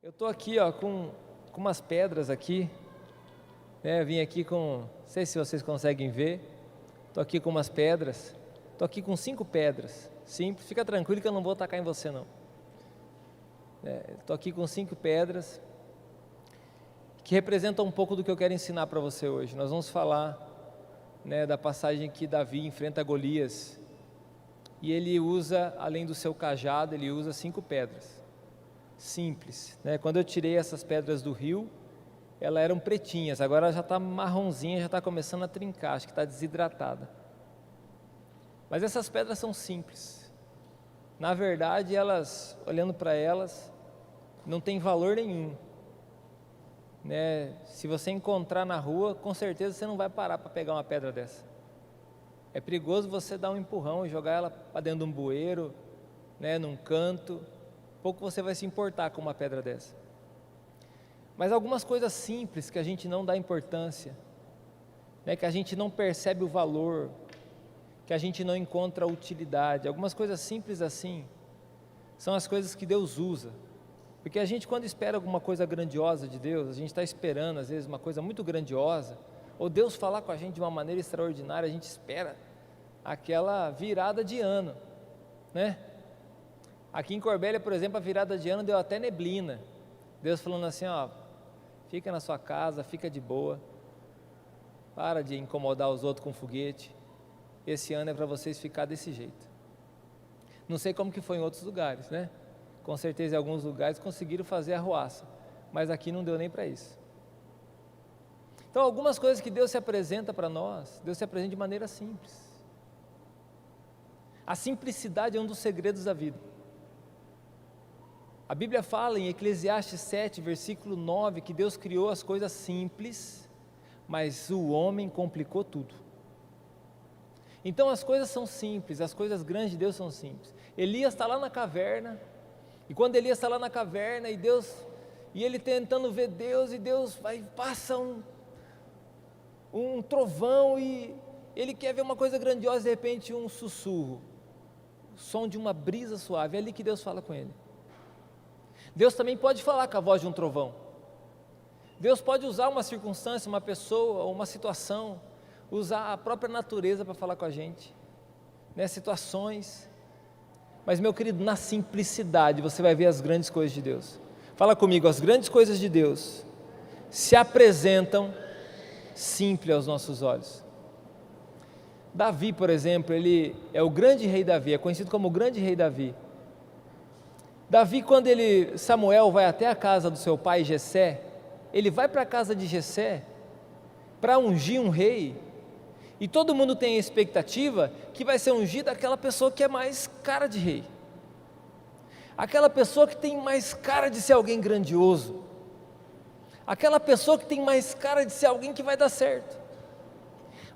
Eu estou aqui com umas pedras aqui, né? Vim aqui não sei se vocês conseguem ver, estou aqui com umas pedras, estou aqui com 5 pedras, simples, fica tranquilo que eu não vou atacar em você não. Estou aqui com 5 pedras, que representam um pouco do que eu quero ensinar para você hoje. Nós vamos falar, da passagem que Davi enfrenta Golias, e ele usa, além do seu cajado, ele usa 5 pedras, simples, Quando eu tirei essas pedras do rio, elas eram pretinhas, agora já está marronzinha, já está começando a trincar, acho que está desidratada. Mas essas pedras são simples, na verdade elas, olhando para elas, não tem valor nenhum, Se você encontrar na rua, com certeza você não vai parar para pegar uma pedra dessa. É perigoso você dar um empurrão e jogar ela para dentro de um bueiro, num canto. Pouco você vai se importar com uma pedra dessa. Mas algumas coisas simples que a gente não dá importância, que a gente não percebe o valor, que a gente não encontra utilidade, algumas coisas simples assim, são as coisas que Deus usa. Porque a gente, quando espera alguma coisa grandiosa de Deus, a gente está esperando às vezes uma coisa muito grandiosa, ou Deus falar com a gente de uma maneira extraordinária, a gente espera aquela virada de ano, Aqui em Corbélia, por exemplo, a virada de ano deu até neblina, Deus falando assim, fica na sua casa, fica de boa, para de incomodar os outros com foguete, esse ano é para vocês ficar desse jeito. Não sei como que foi em outros lugares, Com certeza em alguns lugares conseguiram fazer arruaça, mas aqui não deu nem para isso. Então algumas coisas que Deus se apresenta para nós, Deus se apresenta de maneira simples. A simplicidade é um dos segredos da vida. A Bíblia fala em Eclesiastes 7, versículo 9, que Deus criou as coisas simples, mas o homem complicou tudo. Então as coisas são simples, as coisas grandes de Deus são simples. Elias está lá na caverna, e quando Elias está lá na caverna, e ele tentando ver Deus, e Deus passa um trovão, e ele quer ver uma coisa grandiosa, de repente um sussurro, o som de uma brisa suave, é ali que Deus fala com ele. Deus também pode falar com a voz de um trovão. Deus pode usar uma circunstância, uma pessoa, uma situação, usar a própria natureza para falar com a gente, situações. Mas, meu querido, na simplicidade você vai ver as grandes coisas de Deus. Fala comigo, as grandes coisas de Deus se apresentam simples aos nossos olhos. Davi, por exemplo, ele é o grande rei Davi, é conhecido como o grande rei Davi. Davi, quando Samuel vai até a casa do seu pai Jessé, ele vai para a casa de Jessé para ungir um rei, e todo mundo tem a expectativa que vai ser ungido aquela pessoa que é mais cara de rei, aquela pessoa que tem mais cara de ser alguém grandioso, aquela pessoa que tem mais cara de ser alguém que vai dar certo.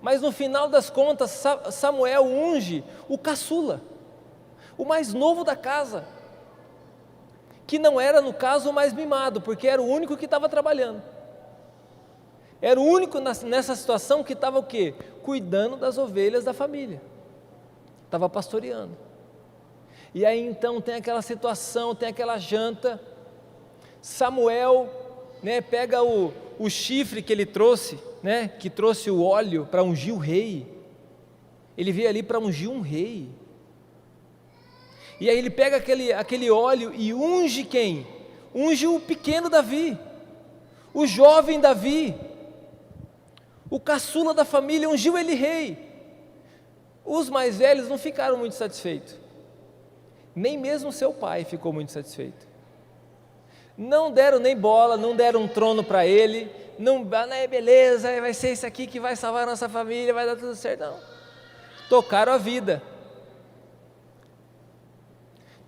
Mas no final das contas, Samuel unge o caçula, o mais novo da casa, que não era, no caso, o mais mimado, porque era o único que estava trabalhando. Era o único nessa situação que estava o quê? Cuidando das ovelhas da família. Estava pastoreando. E aí então tem aquela situação, tem aquela janta. Samuel, pega o chifre que ele trouxe, que trouxe o óleo para ungir o rei. Ele veio ali para ungir um rei. E aí ele pega aquele óleo e unge quem? Unge o pequeno Davi, o jovem Davi, o caçula da família, ungiu ele rei. Os mais velhos não ficaram muito satisfeitos, nem mesmo seu pai ficou muito satisfeito. Não deram nem bola, não deram um trono para ele, beleza, vai ser isso aqui que vai salvar a nossa família, vai dar tudo certo, não. Tocaram a vida.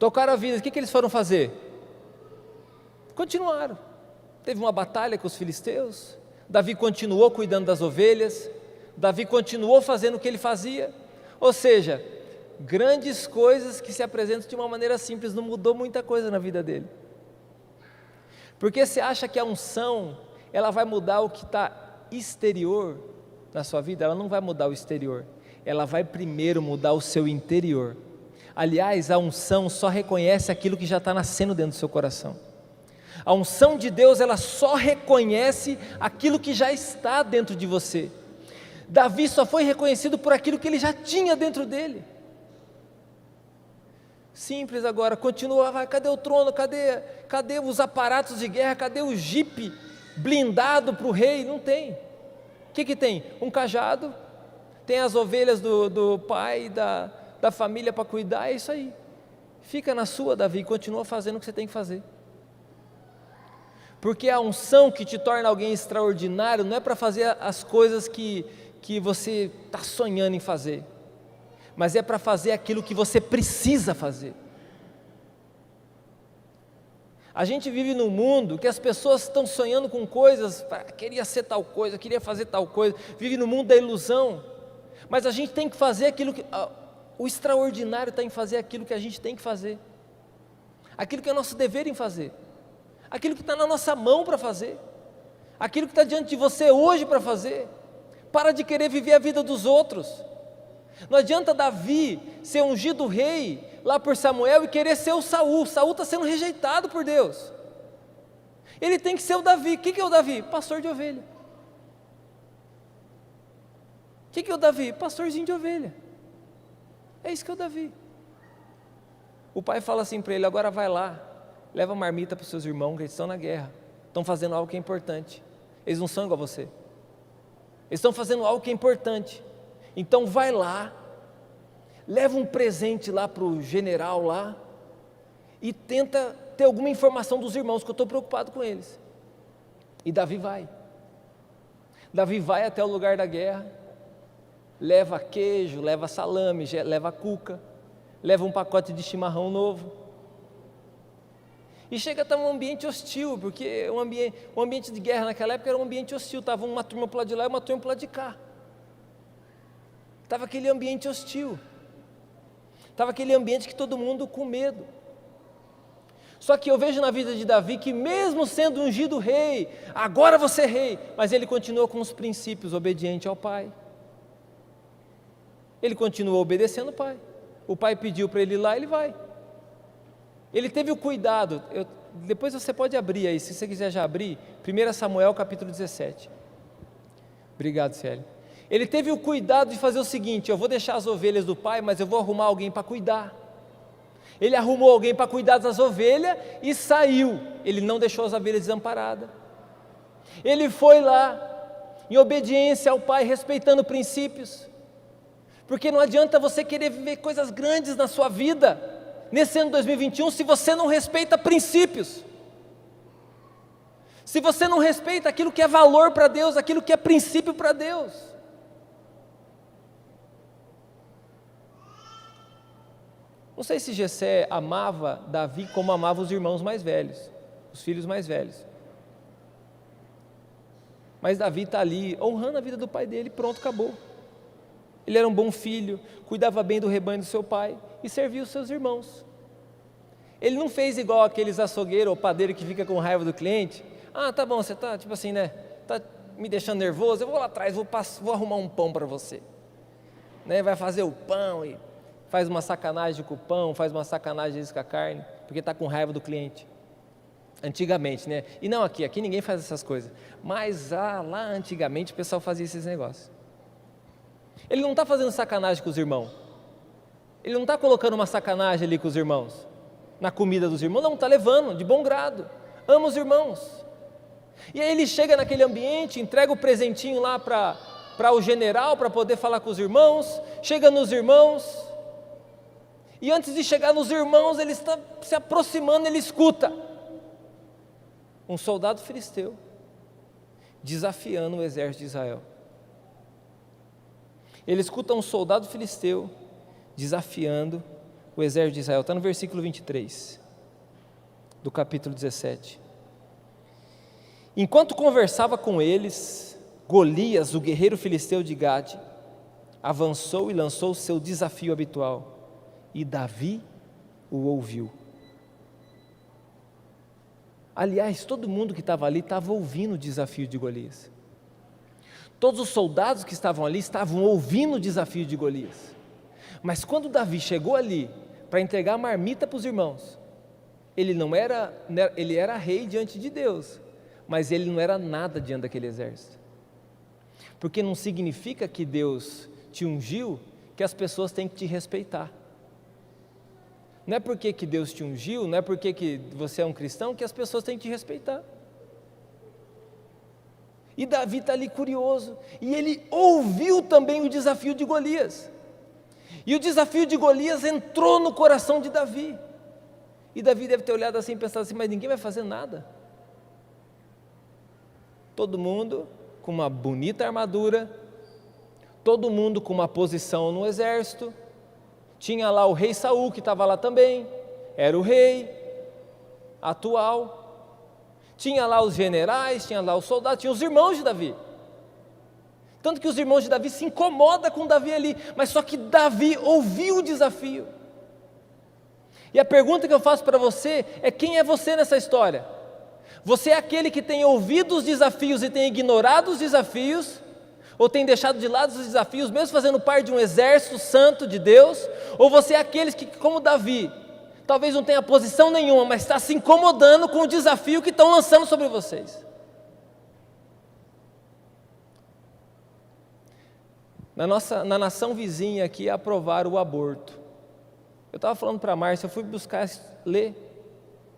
O que eles foram fazer? Continuaram. Teve uma batalha com os filisteus, Davi continuou cuidando das ovelhas, Davi continuou fazendo o que ele fazia, ou seja, grandes coisas que se apresentam de uma maneira simples, não mudou muita coisa na vida dele. Porque você acha que a unção, ela vai mudar o que está exterior na sua vida? Ela não vai mudar o exterior, ela vai primeiro mudar o seu interior. Aliás, a unção só reconhece aquilo que já está nascendo dentro do seu coração. A unção de Deus, ela só reconhece aquilo que já está dentro de você. Davi só foi reconhecido por aquilo que ele já tinha dentro dele. Simples agora, continua, cadê o trono, cadê os aparatos de guerra, cadê o jipe blindado para o rei? Não tem. O que tem? Um cajado, tem as ovelhas do pai, da família para cuidar, é isso aí. Fica na sua, Davi, continua fazendo o que você tem que fazer. Porque a unção que te torna alguém extraordinário não é para fazer as coisas que você está sonhando em fazer, mas é para fazer aquilo que você precisa fazer. A gente vive num mundo que as pessoas estão sonhando com coisas, queria ser tal coisa, queria fazer tal coisa, vive no mundo da ilusão, mas a gente tem que fazer aquilo que, o extraordinário está em fazer aquilo que a gente tem que fazer, aquilo que é nosso dever em fazer, aquilo que está na nossa mão para fazer, aquilo que está diante de você hoje para fazer. Para de querer viver a vida dos outros. Não adianta Davi ser ungido rei lá por Samuel e querer ser o Saul. Saul está sendo rejeitado por Deus. Ele tem que ser o Davi. O que é o Davi? Pastor de ovelha. O que é o Davi? Pastorzinho de ovelha. É isso que é o Davi. O pai fala assim para ele: agora vai lá, leva marmita para os seus irmãos que eles estão na guerra, estão fazendo algo que é importante, eles não são igual a você, eles estão fazendo algo que é importante, então vai lá, leva um presente lá para o general lá, e tenta ter alguma informação dos irmãos, que eu estou preocupado com eles. E Davi vai até o lugar da guerra, leva queijo, leva salame, leva cuca, leva um pacote de chimarrão novo, e chega a estar um ambiente hostil, porque o ambiente de guerra naquela época era um ambiente hostil, estava uma turma para o lado de lá e uma turma para o lado de cá, estava aquele ambiente hostil, estava aquele ambiente que todo mundo com medo. Só que eu vejo na vida de Davi que mesmo sendo ungido rei, agora você é rei, mas ele continuou com os princípios, obediente ao pai, ele continuou obedecendo o pai pediu para ele ir lá, ele vai. Ele teve o cuidado, depois você pode abrir aí, se você quiser já abrir, 1 Samuel capítulo 17. Obrigado, Célio. Ele teve o cuidado de fazer o seguinte: eu vou deixar as ovelhas do pai, mas eu vou arrumar alguém para cuidar. Ele arrumou alguém para cuidar das ovelhas e saiu, ele não deixou as ovelhas desamparadas. Ele foi lá, em obediência ao pai, respeitando princípios, porque não adianta você querer viver coisas grandes na sua vida, nesse ano 2021, se você não respeita princípios, se você não respeita aquilo que é valor para Deus, aquilo que é princípio para Deus. Não sei se Jessé amava Davi como amava os irmãos mais velhos, os filhos mais velhos, mas Davi está ali honrando a vida do pai dele, pronto, acabou. Ele era um bom filho, cuidava bem do rebanho do seu pai e servia os seus irmãos. Ele não fez igual aqueles açougueiros ou padeiro que fica com raiva do cliente. Ah, tá bom, você tá tipo assim, né? Tá me deixando nervoso, eu vou lá atrás, vou arrumar um pão para você, né? Vai fazer o pão e faz uma sacanagem com o pão, faz uma sacanagem com a carne, porque está com raiva do cliente. Antigamente, né? E não aqui ninguém faz essas coisas, mas lá antigamente o pessoal fazia esses negócios. Ele não está fazendo sacanagem com os irmãos, ele não está colocando uma sacanagem ali com os irmãos, na comida dos irmãos, não, está levando de bom grado, ama os irmãos. E aí ele chega naquele ambiente, entrega o presentinho lá para o general, para poder falar com os irmãos, chega nos irmãos, e antes de chegar nos irmãos, ele está se aproximando, ele escuta um soldado filisteu desafiando o exército de Israel. Ele escuta um soldado filisteu desafiando o exército de Israel, está no versículo 23 do capítulo 17. Enquanto conversava com eles, Golias, o guerreiro filisteu de Gade, avançou e lançou o seu desafio habitual, e Davi o ouviu. Aliás, todo mundo que estava ali estava ouvindo o desafio de Golias. Todos os soldados que estavam ali estavam ouvindo o desafio de Golias. Mas quando Davi chegou ali para entregar a marmita para os irmãos, ele era rei diante de Deus, mas ele não era nada diante daquele exército. Porque não significa que Deus te ungiu que as pessoas têm que te respeitar. Não é porque que Deus te ungiu, não é porque que você é um cristão que as pessoas têm que te respeitar. E Davi está ali curioso, e ele ouviu também o desafio de Golias. E o desafio de Golias entrou no coração de Davi. E Davi deve ter olhado assim e pensado assim, mas ninguém vai fazer nada. Todo mundo com uma bonita armadura, todo mundo com uma posição no exército. Tinha lá o rei Saul que estava lá também, era o rei atual. Tinha lá os generais, tinha lá os soldados, tinha os irmãos de Davi. Tanto que os irmãos de Davi se incomodam com Davi ali, mas só que Davi ouviu o desafio. E a pergunta que eu faço para você é: quem é você nessa história? Você é aquele que tem ouvido os desafios e tem ignorado os desafios? Ou tem deixado de lado os desafios, mesmo fazendo parte de um exército santo de Deus? Ou você é aqueles que, como Davi, talvez não tenha posição nenhuma, mas está se incomodando com o desafio que estão lançando sobre vocês? Na nação vizinha aqui aprovaram o aborto. Eu estava falando para a Márcia, eu fui buscar ler,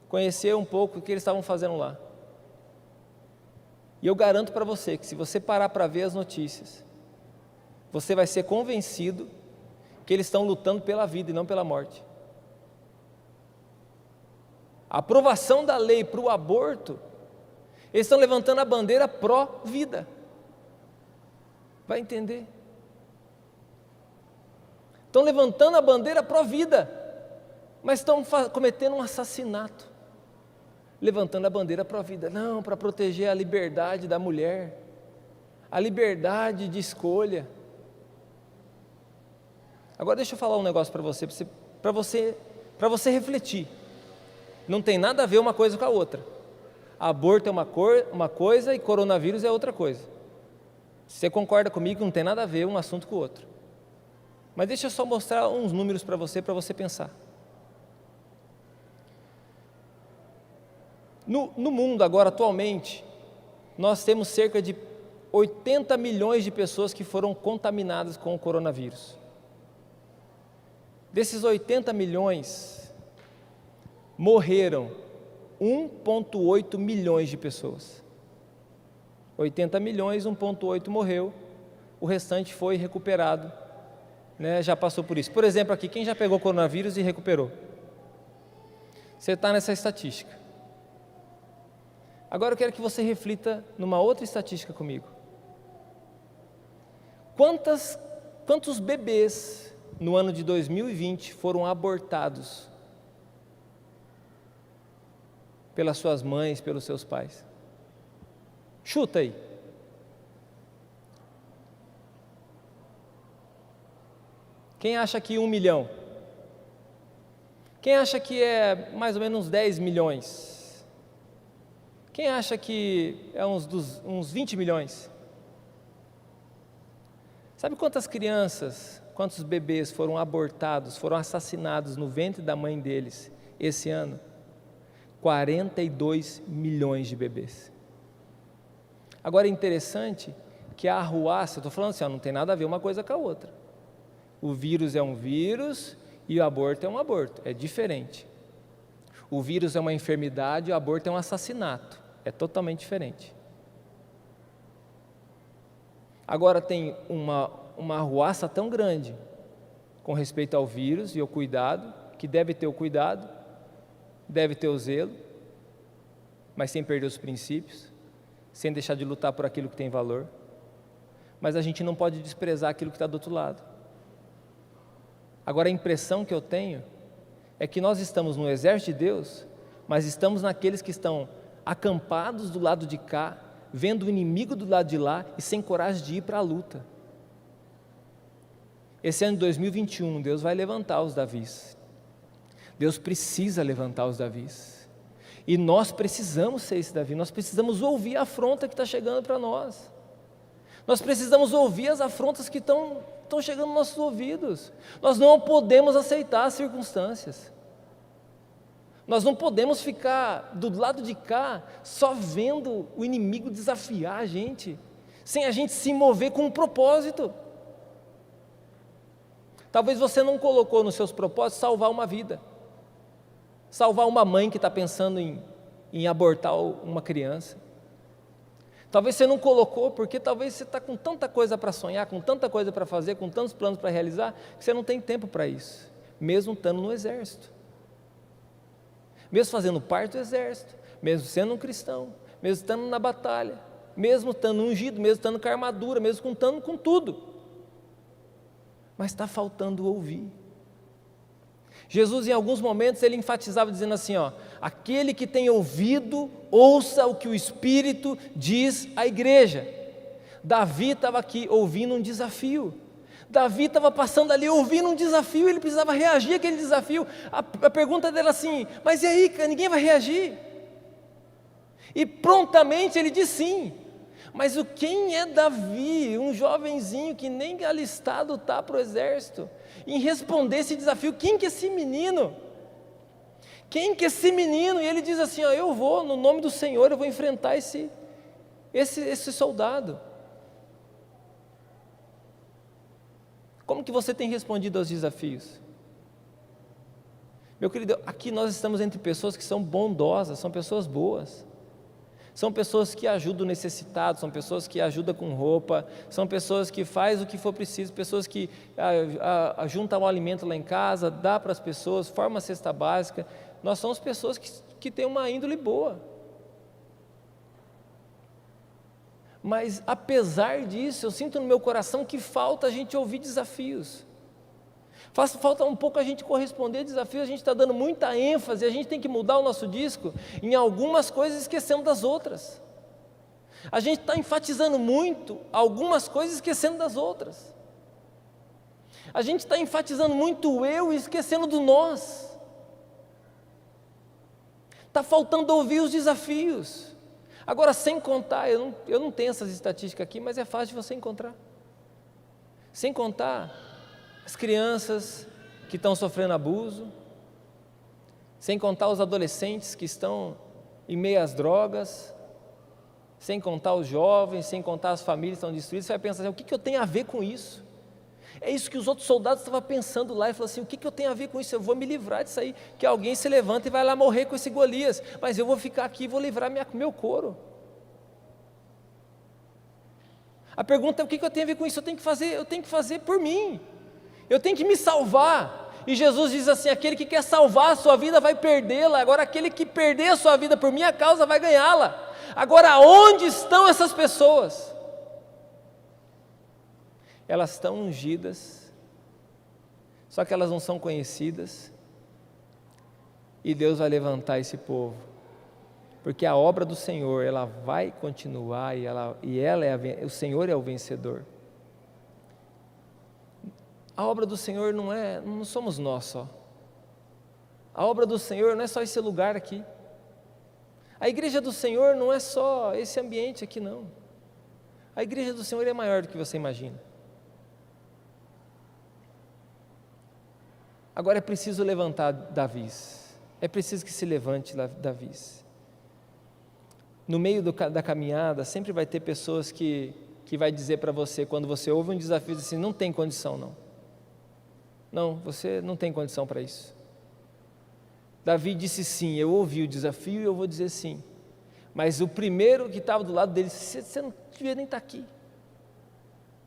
conhecer um pouco o que eles estavam fazendo lá. E eu garanto para você que se você parar para ver as notícias, você vai ser convencido que eles estão lutando pela vida e não pela morte. A aprovação da lei para o aborto, eles estão levantando a bandeira pró-vida. Vai entender? Estão levantando a bandeira pró-vida, mas estão cometendo um assassinato, levantando a bandeira pró-vida. Não, para proteger a liberdade da mulher, a liberdade de escolha. Agora deixa eu falar um negócio para você refletir. Não tem nada a ver uma coisa com a outra. Aborto é uma coisa e coronavírus é outra coisa. Você concorda comigo que não tem nada a ver um assunto com o outro? Mas deixa eu só mostrar uns números para você pensar. No mundo agora, atualmente, nós temos cerca de 80 milhões de pessoas que foram contaminadas com o coronavírus. Desses 80 milhões, morreram 1,8 milhões de pessoas. 80 milhões, 1,8 morreu, o restante foi recuperado, já passou por isso. Por exemplo, aqui, quem já pegou coronavírus e recuperou? Você está nessa estatística. Agora eu quero que você reflita numa outra estatística comigo. Quantos bebês no ano de 2020 foram abortados pelas suas mães, pelos seus pais? Chuta aí. Quem acha que 1 milhão? Quem acha que é mais ou menos uns 10 milhões? Quem acha que é uns 20 milhões? Sabe quantas crianças, quantos bebês foram abortados, foram assassinados no ventre da mãe deles esse ano? 42 milhões de bebês. Agora é interessante que a arruaça, eu estou falando assim, não tem nada a ver uma coisa com a outra. O vírus é um vírus e o aborto é um aborto, é diferente. O vírus é uma enfermidade e o aborto é um assassinato, é totalmente diferente. Agora tem uma arruaça tão grande com respeito ao vírus e ao cuidado, que deve ter o cuidado, deve ter o zelo, mas sem perder os princípios, sem deixar de lutar por aquilo que tem valor. Mas a gente não pode desprezar aquilo que está do outro lado. Agora a impressão que eu tenho é que nós estamos no exército de Deus, mas estamos naqueles que estão acampados do lado de cá, vendo o inimigo do lado de lá e sem coragem de ir para a luta. Esse ano de 2021, Deus vai levantar os Davis. Deus precisa levantar os Davis. E nós precisamos ser esse Davi, nós precisamos ouvir a afronta que está chegando para nós. Nós precisamos ouvir as afrontas que estão chegando nos nossos ouvidos. Nós não podemos aceitar as circunstâncias. Nós não podemos ficar do lado de cá só vendo o inimigo desafiar a gente, sem a gente se mover com um propósito. Talvez você não colocou nos seus propósitos salvar uma vida, salvar uma mãe que está pensando em abortar uma criança. Talvez você não colocou porque talvez você está com tanta coisa para sonhar, com tanta coisa para fazer, com tantos planos para realizar, que você não tem tempo para isso, mesmo estando no exército. Mesmo fazendo parte do exército, mesmo sendo um cristão, mesmo estando na batalha, mesmo estando ungido, mesmo estando com a armadura, mesmo contando com tudo. Mas está faltando ouvir. Jesus, em alguns momentos, ele enfatizava dizendo assim, aquele que tem ouvido, ouça o que o Espírito diz à igreja. Davi estava aqui ouvindo um desafio. Davi estava passando ali ouvindo um desafio, ele precisava reagir àquele desafio. A pergunta dele assim, mas e aí, ninguém vai reagir? E prontamente ele diz sim. Mas quem é Davi, um jovenzinho que nem alistado está para o exército, em responder esse desafio? Quem que é esse menino? Quem que é esse menino? E ele diz assim, eu vou, no nome do Senhor, eu vou enfrentar esse soldado. Como que você tem respondido aos desafios? Meu querido, aqui nós estamos entre pessoas que são bondosas, são pessoas boas. São pessoas que ajudam o necessitado, são pessoas que ajudam com roupa, são pessoas que fazem o que for preciso, pessoas que juntam o alimento lá em casa, dá para as pessoas, forma a cesta básica. Nós somos pessoas que têm uma índole boa. Mas apesar disso, eu sinto no meu coração que falta a gente ouvir desafios. Falta um pouco a gente corresponder a desafios, a gente está dando muita ênfase, a gente tem que mudar o nosso disco em algumas coisas, esquecendo das outras. A gente está enfatizando muito algumas coisas, esquecendo das outras. A gente está enfatizando muito o eu e esquecendo do nós. Está faltando ouvir os desafios. Agora, sem contar, eu não tenho essas estatísticas aqui, mas é fácil de você encontrar. Sem contar as crianças que estão sofrendo abuso, sem contar os adolescentes que estão em meio às drogas, sem contar os jovens, sem contar as famílias que estão destruídas. Você vai pensar assim, o que eu tenho a ver com isso? É isso que os outros soldados estavam pensando lá, e falaram assim, o que eu tenho a ver com isso? Eu vou me livrar disso aí, que alguém se levanta e vai lá morrer com esse Golias, mas eu vou ficar aqui e vou livrar meu couro. A pergunta é, o que eu tenho a ver com isso? Eu tenho que fazer por mim, eu tenho que me salvar. E Jesus diz assim, aquele que quer salvar a sua vida vai perdê-la, agora aquele que perder a sua vida por minha causa vai ganhá-la. Agora, onde estão essas pessoas? Elas estão ungidas, só que elas não são conhecidas, e Deus vai levantar esse povo, porque a obra do Senhor, ela vai continuar, o Senhor é o vencedor. A obra do Senhor não somos nós só, a obra do Senhor não é só esse lugar aqui, a igreja do Senhor não é só esse ambiente aqui não, a igreja do Senhor é maior do que você imagina. Agora é preciso levantar Davis, é preciso que se levante Davis. No meio da caminhada, sempre vai ter pessoas que vai dizer para você, quando você ouve um desafio, assim, não tem condição não. Não, você não tem condição para isso. Davi disse sim, eu ouvi o desafio e eu vou dizer sim. Mas o primeiro que estava do lado dele disse, você não devia nem estar aqui.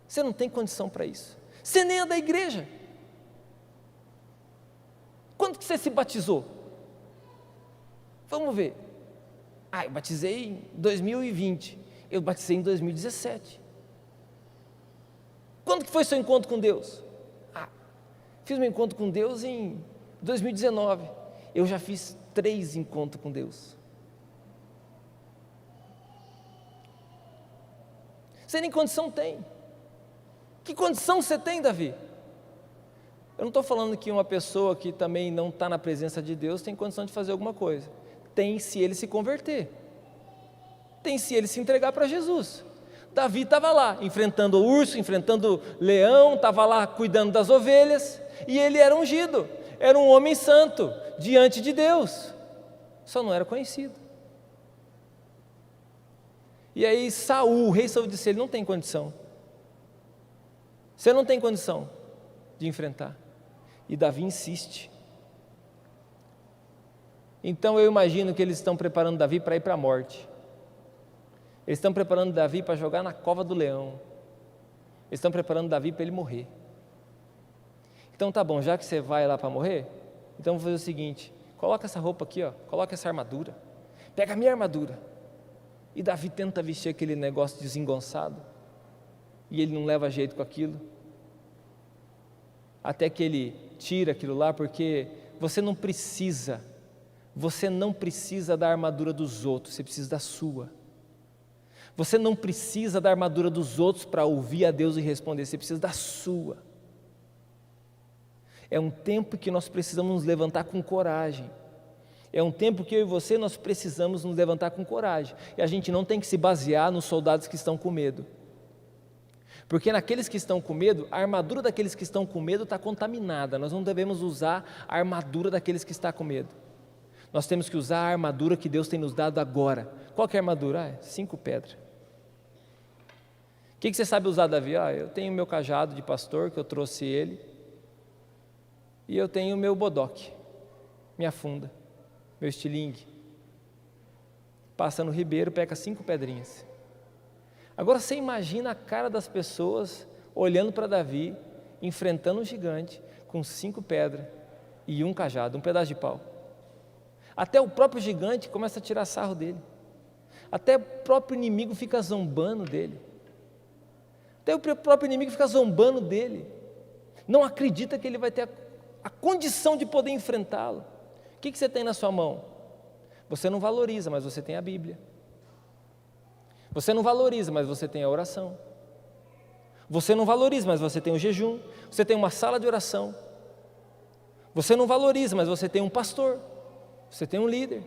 Você não tem condição para isso. Você nem é da igreja. Quando que você se batizou? Vamos ver. Eu batizei em 2020. Eu batizei em 2017. Quando que foi seu encontro com Deus? Fiz meu encontro com Deus em 2019. Eu já fiz 3 encontros com Deus. Você nem condição tem. Que condição você tem, Davi? Eu não estou falando que uma pessoa que também não está na presença de Deus tem condição de fazer alguma coisa. Tem se ele se converter. Tem se ele se entregar para Jesus. Davi estava lá, enfrentando o urso, enfrentando o leão, estava lá cuidando das ovelhas, e ele era ungido, era um homem santo, diante de Deus. só não era conhecido. E aí Saul, o rei Saul disse, ele não tem condição. Você não tem condição de enfrentar. E Davi insiste. Então eu imagino que eles estão preparando Davi para ir para a morte. Eles estão preparando Davi para jogar na cova do leão. Eles estão preparando Davi para ele morrer. Então tá bom, já que você vai lá para morrer, então vou fazer o seguinte, coloca essa roupa aqui, ó, coloca essa armadura, pega a minha armadura. E Davi tenta vestir aquele negócio desengonçado, e ele não leva jeito com aquilo, até que ele tira aquilo lá, porque você não precisa da armadura dos outros, você precisa da sua. Você não precisa da armadura dos outros para ouvir a Deus e responder, você precisa da sua. É um tempo que nós precisamos nos levantar com coragem. É um tempo que eu e você nós precisamos nos levantar com coragem. E a gente não tem que se basear nos soldados que estão com medo. Porque naqueles que estão com medo, a armadura daqueles que estão com medo está contaminada. Nós não devemos usar a armadura daqueles que estão com medo. Nós temos que usar a armadura que Deus tem nos dado agora. Qual que é a armadura? 5 pedras. O que você sabe usar, Davi? Eu tenho meu cajado de pastor, que eu trouxe ele. E eu tenho meu bodoque, minha funda, meu estilingue. Passa no ribeiro, pega 5 pedrinhas. Agora você imagina a cara das pessoas olhando para Davi, enfrentando um gigante com 5 pedras e um cajado, um pedaço de pau. Até o próprio gigante começa a tirar sarro dele. Até o próprio inimigo fica zombando dele. Até o próprio inimigo fica zombando dele. Não acredita que ele vai ter a condição de poder enfrentá-lo. O que você tem na sua mão? Você não valoriza, mas você tem a Bíblia. Você não valoriza, mas você tem a oração. Você não valoriza, mas você tem o jejum. Você tem uma sala de oração. Você não valoriza, mas você tem um pastor. Você tem um líder.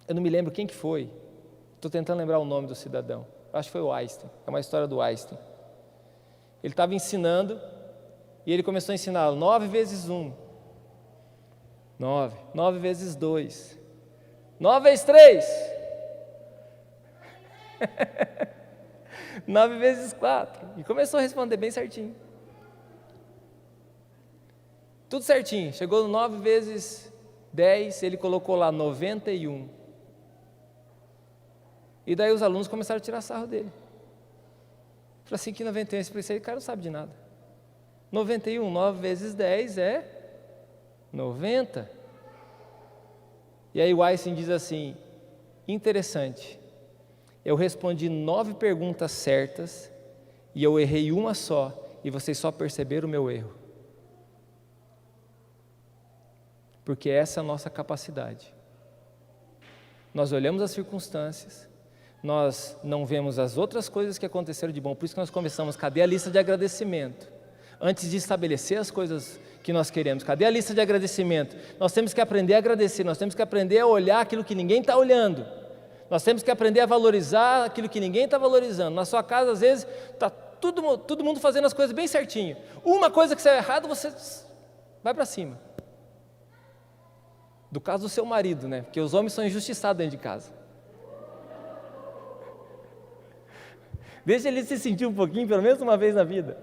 Eu não me lembro quem que foi. Estou tentando lembrar o nome do cidadão. Acho que foi o Einstein. É uma história do Einstein. Ele estava ensinando e ele começou a ensinar 9 vezes 1. 9. 9 vezes 2. 9 vezes 3. 9 vezes 4. E começou a responder bem certinho. Tudo certinho. Chegou no 9 vezes 10, ele colocou lá 91. E daí os alunos começaram a tirar sarro dele. Falei assim, que 91, esse cara não sabe de nada. 91, 9 vezes 10 é 90. E aí o Einstein diz assim, interessante, eu respondi 9 perguntas certas e eu errei uma só, e vocês só perceberam o meu erro. Porque essa é a nossa capacidade. Nós olhamos as circunstâncias, nós não vemos as outras coisas que aconteceram de bom, por isso que nós começamos, cadê a lista de agradecimento? Antes de estabelecer as coisas que nós queremos, cadê a lista de agradecimento? Nós temos que aprender a agradecer, nós temos que aprender a olhar aquilo que ninguém está olhando, nós temos que aprender a valorizar aquilo que ninguém está valorizando. Na sua casa, às vezes, está todo mundo fazendo as coisas bem certinho, uma coisa que saiu errado, você vai para cima. Do caso do seu marido, né? Porque os homens são injustiçados dentro de casa. Deixa ele se sentir um pouquinho, pelo menos uma vez na vida.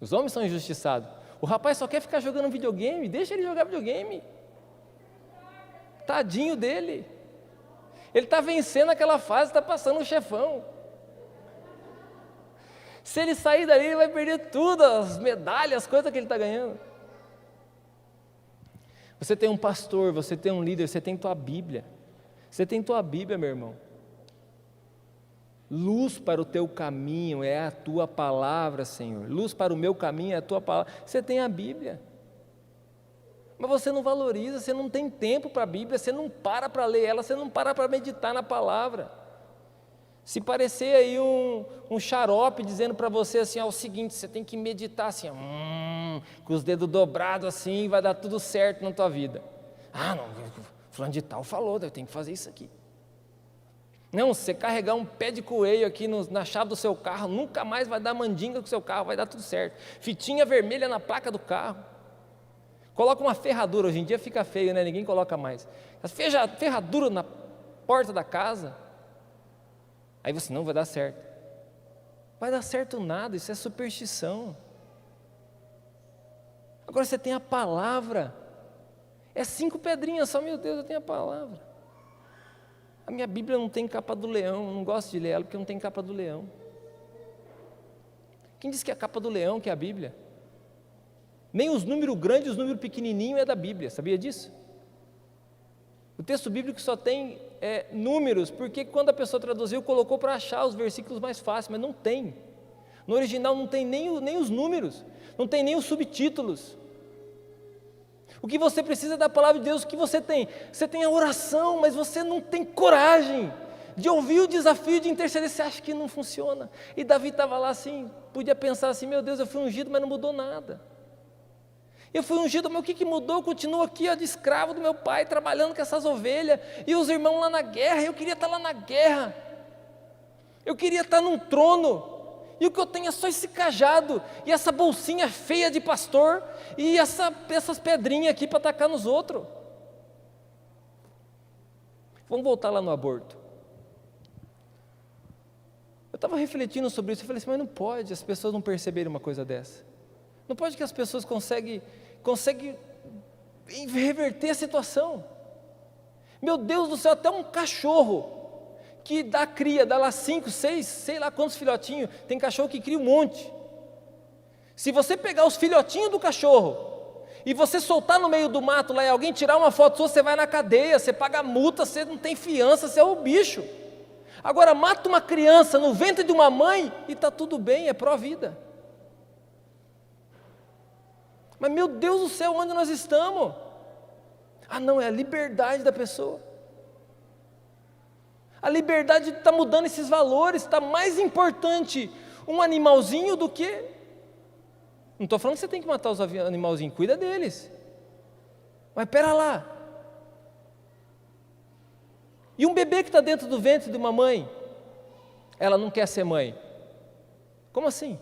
Os homens são injustiçados. O rapaz só quer ficar jogando videogame, deixa ele jogar videogame. Tadinho dele. Ele está vencendo aquela fase, está passando um chefão. Se ele sair dali, ele vai perder tudo, as medalhas, as coisas que ele está ganhando. Você tem um pastor, você tem um líder, você tem tua Bíblia. Você tem tua Bíblia, meu irmão. Luz para o teu caminho é a tua palavra, Senhor. Luz para o meu caminho é a tua palavra. Você tem a Bíblia. Mas você não valoriza, você não tem tempo para a Bíblia, você não para ler ela, você não para meditar na palavra. Se parecer aí um xarope dizendo para você assim, o seguinte, você tem que meditar assim, com os dedos dobrados assim, vai dar tudo certo na tua vida. Não, fulano de tal falou, eu tenho que fazer isso aqui. Não, se você carregar um pé de coelho aqui na chave do seu carro, nunca mais vai dar mandinga com o seu carro, vai dar tudo certo. Fitinha vermelha na placa do carro. Coloca uma ferradura, hoje em dia fica feio, né? Ninguém coloca mais. Ferradura na porta da casa. Aí você, não vai dar certo. Vai dar certo nada, isso é superstição. Agora você tem a palavra. É 5 pedrinhas só, meu Deus, eu tenho a palavra. A minha Bíblia não tem capa do leão, eu não gosto de ler ela porque não tem capa do leão. Quem disse que é a capa do leão que é a Bíblia? Nem os números grandes e os números pequenininhos é da Bíblia, sabia disso? O texto bíblico só tem números, porque quando a pessoa traduziu, colocou para achar os versículos mais fáceis, mas não tem. No original não tem nem os números, não tem nem os subtítulos. O que você precisa é da palavra de Deus. O que você tem? Você tem a oração, mas você não tem coragem de ouvir o desafio de interceder. Você acha que não funciona. E Davi estava lá assim, podia pensar assim, meu Deus, eu fui ungido, mas não mudou nada. Eu fui ungido, mas o que mudou? Eu continuo aqui, ó, de escravo do meu pai, trabalhando com essas ovelhas, e os irmãos lá na guerra. Eu queria estar lá na guerra, eu queria estar num trono, e o que eu tenho é só esse cajado, e essa bolsinha feia de pastor, e essas pedrinhas aqui para tacar nos outros. Vamos voltar lá no aborto. Eu estava refletindo sobre isso, eu falei assim, mas não pode as pessoas não perceberem uma coisa dessa. Não pode que as pessoas conseguem reverter a situação. Meu Deus do céu, até um cachorro que dá cria, dá lá 5, 6, sei lá quantos filhotinhos, tem cachorro que cria um monte. Se você pegar os filhotinhos do cachorro e você soltar no meio do mato lá e alguém tirar uma foto sua, você vai na cadeia, você paga multa, você não tem fiança, você é o bicho. Agora mata uma criança no ventre de uma mãe e está tudo bem, é pró-vida. Mas meu Deus do céu, onde nós estamos? Ah não, é a liberdade da pessoa. A liberdade está mudando esses valores, está mais importante um animalzinho do que... Não estou falando que você tem que matar os animalzinhos, cuida deles. Mas espera lá. E um bebê que está dentro do ventre de uma mãe, ela não quer ser mãe. Como assim?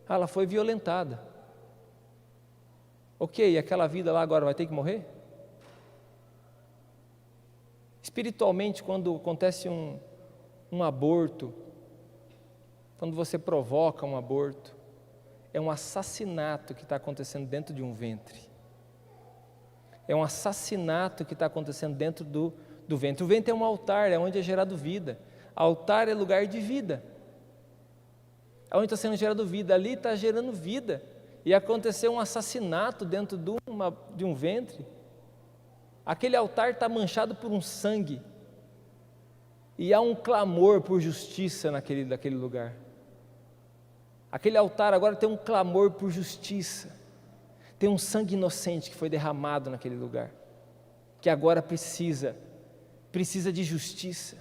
Ela foi violentada. Ok, aquela vida lá agora vai ter que morrer? Espiritualmente, quando acontece um aborto, quando você provoca um aborto, é um assassinato que está acontecendo dentro de um ventre. É um assassinato que está acontecendo dentro do ventre. O ventre é um altar, é onde é gerado vida. Altar é lugar de vida. Onde está sendo gerado vida, ali está gerando vida. E aconteceu um assassinato dentro de um ventre. Aquele altar está manchado por um sangue. E há um clamor por justiça daquele lugar. Aquele altar agora tem um clamor por justiça. Tem um sangue inocente que foi derramado naquele lugar. Que agora precisa de justiça.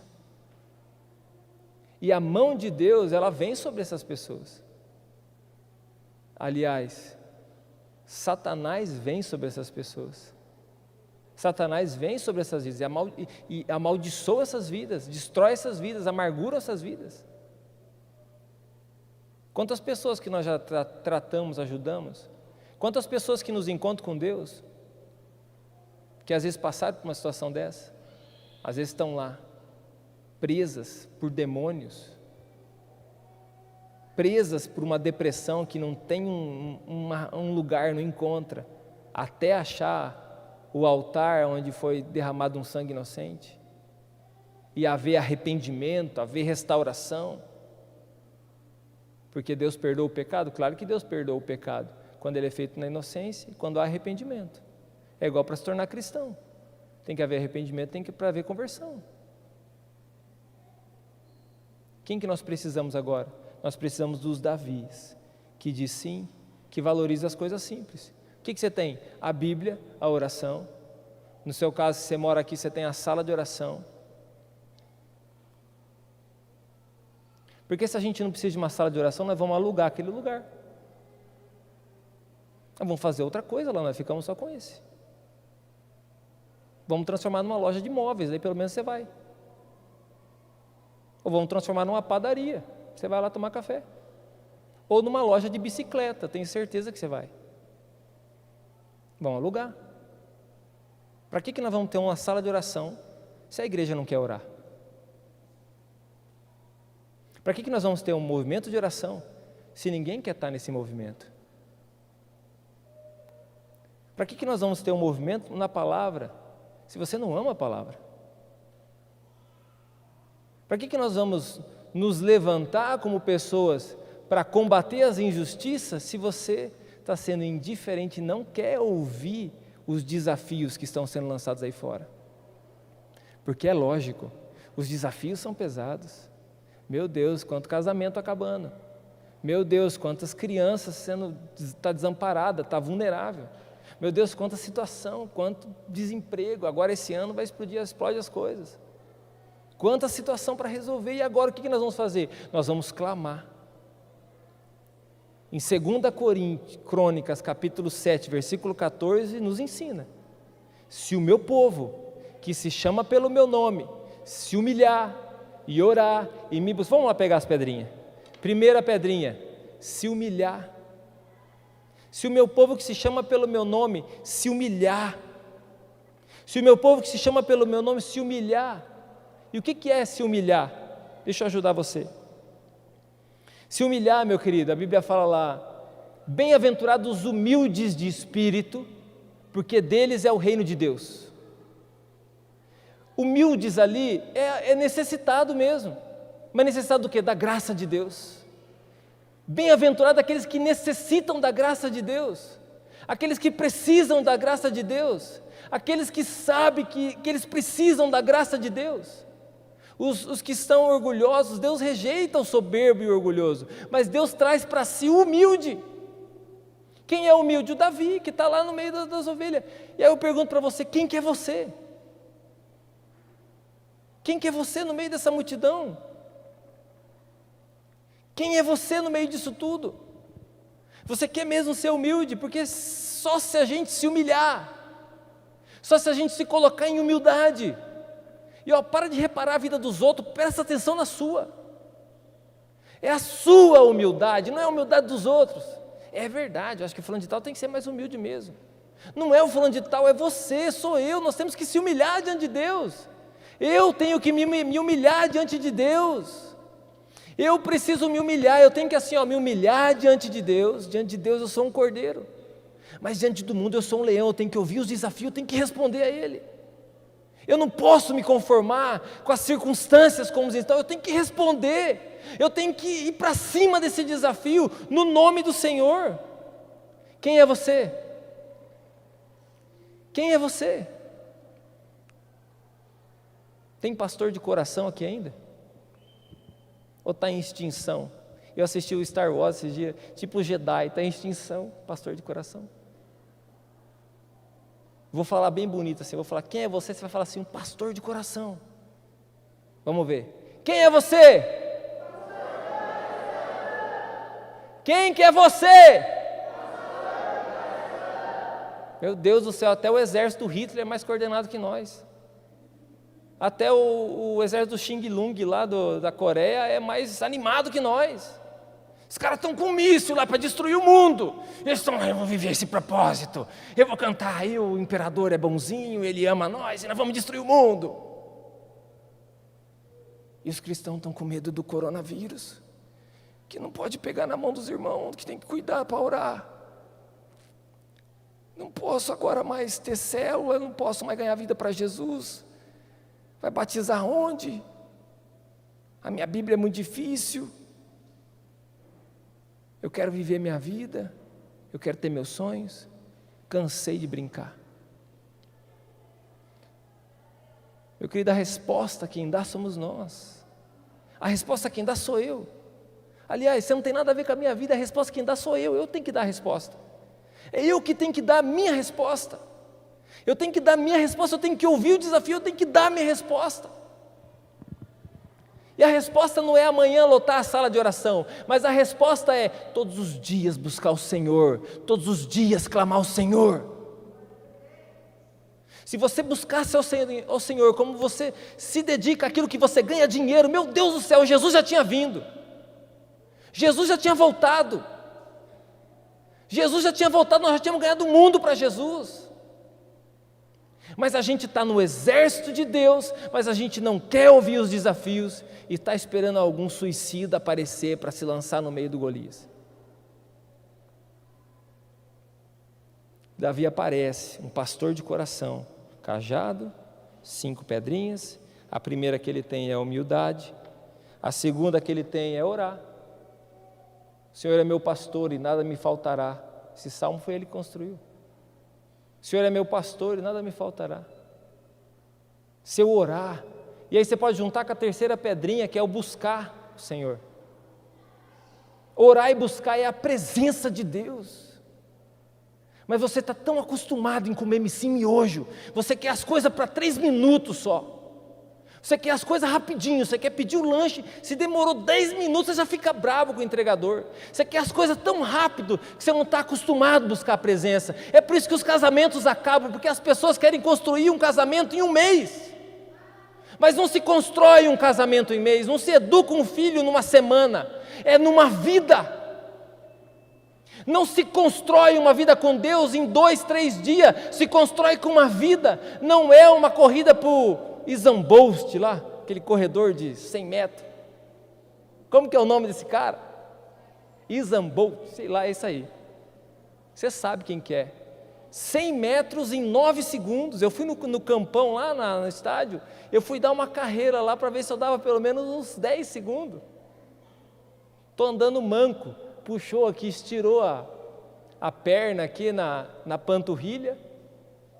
E a mão de Deus, ela vem sobre essas pessoas. Aliás, Satanás vem sobre essas pessoas. Satanás vem sobre essas vidas e amaldiçoa essas vidas, destrói essas vidas, amargura essas vidas. Quantas pessoas que nós já tratamos, ajudamos? Quantas pessoas que nos encontram com Deus, que às vezes passaram por uma situação dessa, às vezes estão lá, presas por demônios, presas por uma depressão que não tem um lugar, não encontra, até achar o altar onde foi derramado um sangue inocente, e haver arrependimento, haver restauração, porque Deus perdoa o pecado? Claro que Deus perdoa o pecado, quando ele é feito na inocência e quando há arrependimento. É igual para se tornar cristão, tem que haver arrependimento, tem que haver conversão. Quem que nós precisamos agora? Nós precisamos dos Davis, que diz sim, que valoriza as coisas simples. O que você tem? A Bíblia, a oração. No seu caso, se você mora aqui, você tem a sala de oração. Porque se a gente não precisa de uma sala de oração, nós vamos alugar aquele lugar. Nós vamos fazer outra coisa lá, nós ficamos só com esse. Vamos transformar numa loja de móveis, aí pelo menos você vai. Ou vamos transformar numa padaria, você vai lá tomar café. Ou numa loja de bicicleta, tenho certeza que você vai. Vamos alugar. Para que nós vamos ter uma sala de oração se a igreja não quer orar? Para que nós vamos ter um movimento de oração se ninguém quer estar nesse movimento? Para que nós vamos ter um movimento na palavra se você não ama a palavra? Para que nós vamos nos levantar como pessoas para combater as injustiças se você está sendo indiferente e não quer ouvir os desafios que estão sendo lançados aí fora? Porque é lógico, os desafios são pesados. Meu Deus, quanto casamento acabando. Meu Deus, quantas crianças está desamparada, está vulnerável. Meu Deus, quanta situação, quanto desemprego. Agora esse ano vai explode as coisas. Quanta situação para resolver. E agora o que nós vamos fazer? Nós vamos clamar. Em 2 Crônicas, capítulo 7, versículo 14, nos ensina: se o meu povo, que se chama pelo meu nome, se humilhar e orar e me buscar. Vamos lá pegar as pedrinhas. Primeira pedrinha, se humilhar. Se o meu povo que se chama pelo meu nome se humilhar. Se o meu povo que se chama pelo meu nome se humilhar. E o que é se humilhar? Deixa eu ajudar você. Se humilhar, meu querido, a Bíblia fala lá: bem-aventurados os humildes de espírito, porque deles é o reino de Deus. Humildes ali é necessitado mesmo, mas necessitado do quê? Da graça de Deus. Bem-aventurado aqueles que necessitam da graça de Deus, aqueles que precisam da graça de Deus, aqueles que sabem que eles precisam da graça de Deus. Os que estão orgulhosos, Deus rejeita o soberbo e o orgulhoso, mas Deus traz para si o humilde. Quem é humilde? O Davi, que está lá no meio das ovelhas. E aí eu pergunto para você: quem que é você? Quem que é você no meio dessa multidão? Quem é você no meio disso tudo? Você quer mesmo ser humilde? Porque só se a gente se humilhar, só se a gente se colocar em humildade, e para de reparar a vida dos outros, presta atenção na sua. É a sua humildade, não é a humildade dos outros. É verdade, eu acho que o fulano de tal tem que ser mais humilde mesmo. Não é o fulano de tal, é você, sou eu. Nós temos que se humilhar diante de Deus. Eu tenho que me humilhar diante de Deus. Eu preciso me humilhar, eu tenho que me humilhar diante de Deus. Diante de Deus eu sou um cordeiro, mas diante do mundo eu sou um leão. Eu tenho que ouvir os desafios, eu tenho que responder a ele. Eu não posso me conformar com as circunstâncias como estão, eu tenho que responder. Eu tenho que ir para cima desse desafio, no nome do Senhor. Quem é você? Quem é você? Tem pastor de coração aqui ainda? Ou está em extinção? Eu assisti o Star Wars esses dias, tipo o Jedi, está em extinção, pastor de coração. Vou falar bem bonito assim, vou falar: quem é você? Você vai falar assim: um pastor de coração. Vamos ver. Quem é você? Quem que é você? Meu Deus do céu, até o exército Hitler é mais coordenado que nós. Até o exército do Xing Lung lá da Coreia é mais animado que nós. Os caras estão com um míssil lá para destruir o mundo. Eles estão lá: eu vou viver esse propósito. Eu vou cantar aí, o imperador é bonzinho, ele ama nós e nós vamos destruir o mundo. E os cristãos estão com medo do coronavírus, que não pode pegar na mão dos irmãos, que tem que cuidar para orar. Não posso agora mais ter célula, não posso mais ganhar vida para Jesus. Vai batizar onde? A minha Bíblia é muito difícil. Eu quero viver minha vida, eu quero ter meus sonhos. Cansei de brincar. Meu querido, a resposta quem dá somos nós. A resposta quem dá sou eu. Aliás, você não tem nada a ver com a minha vida, a resposta quem dá sou eu tenho que dar a resposta. É eu que tenho que dar a minha resposta. Eu tenho que dar a minha resposta, eu tenho que ouvir o desafio, eu tenho que dar a minha resposta. E a resposta não é amanhã lotar a sala de oração, mas a resposta é todos os dias buscar o Senhor, todos os dias clamar ao Senhor. Se você buscasse ao Senhor como você se dedica àquilo que você ganha dinheiro, meu Deus do céu, Jesus já tinha vindo. Jesus já tinha voltado. Jesus já tinha voltado, nós já tínhamos ganhado o mundo para Jesus. Mas a gente está no exército de Deus, mas a gente não quer ouvir os desafios e está esperando algum suicida aparecer para se lançar no meio do Golias. Davi aparece, um pastor de coração, cajado, 5 pedrinhas. A primeira que ele tem é a humildade, a segunda que ele tem é orar. O Senhor é meu pastor e nada me faltará. Esse salmo foi ele que construiu. O Senhor é meu pastor e nada me faltará. Se eu orar, e aí você pode juntar com a terceira pedrinha, que é o buscar o Senhor. Orar e buscar é a presença de Deus. Mas você está tão acostumado em comer miojo, você quer as coisas para 3 minutos só. Você quer as coisas rapidinho, você quer pedir o lanche, se demorou 10 minutos você já fica bravo com o entregador. Você quer as coisas tão rápido que você não está acostumado a buscar a presença. É por isso que os casamentos acabam, porque as pessoas querem construir um casamento em um mês. Mas não se constrói um casamento em um mês, não se educa um filho numa semana, é numa vida. Não se constrói uma vida com Deus em 2, 3 dias, se constrói com uma vida, não é uma corrida para o Usain Bolt lá, aquele corredor de 100 metros, como que é o nome desse cara? Usain Bolt, sei lá, é isso aí, você sabe quem que é, 100 metros em 9 segundos, eu fui no campão lá no estádio, eu fui dar uma carreira lá para ver se eu dava pelo menos uns 10 segundos, estou andando manco, puxou aqui, estirou a perna aqui na panturrilha,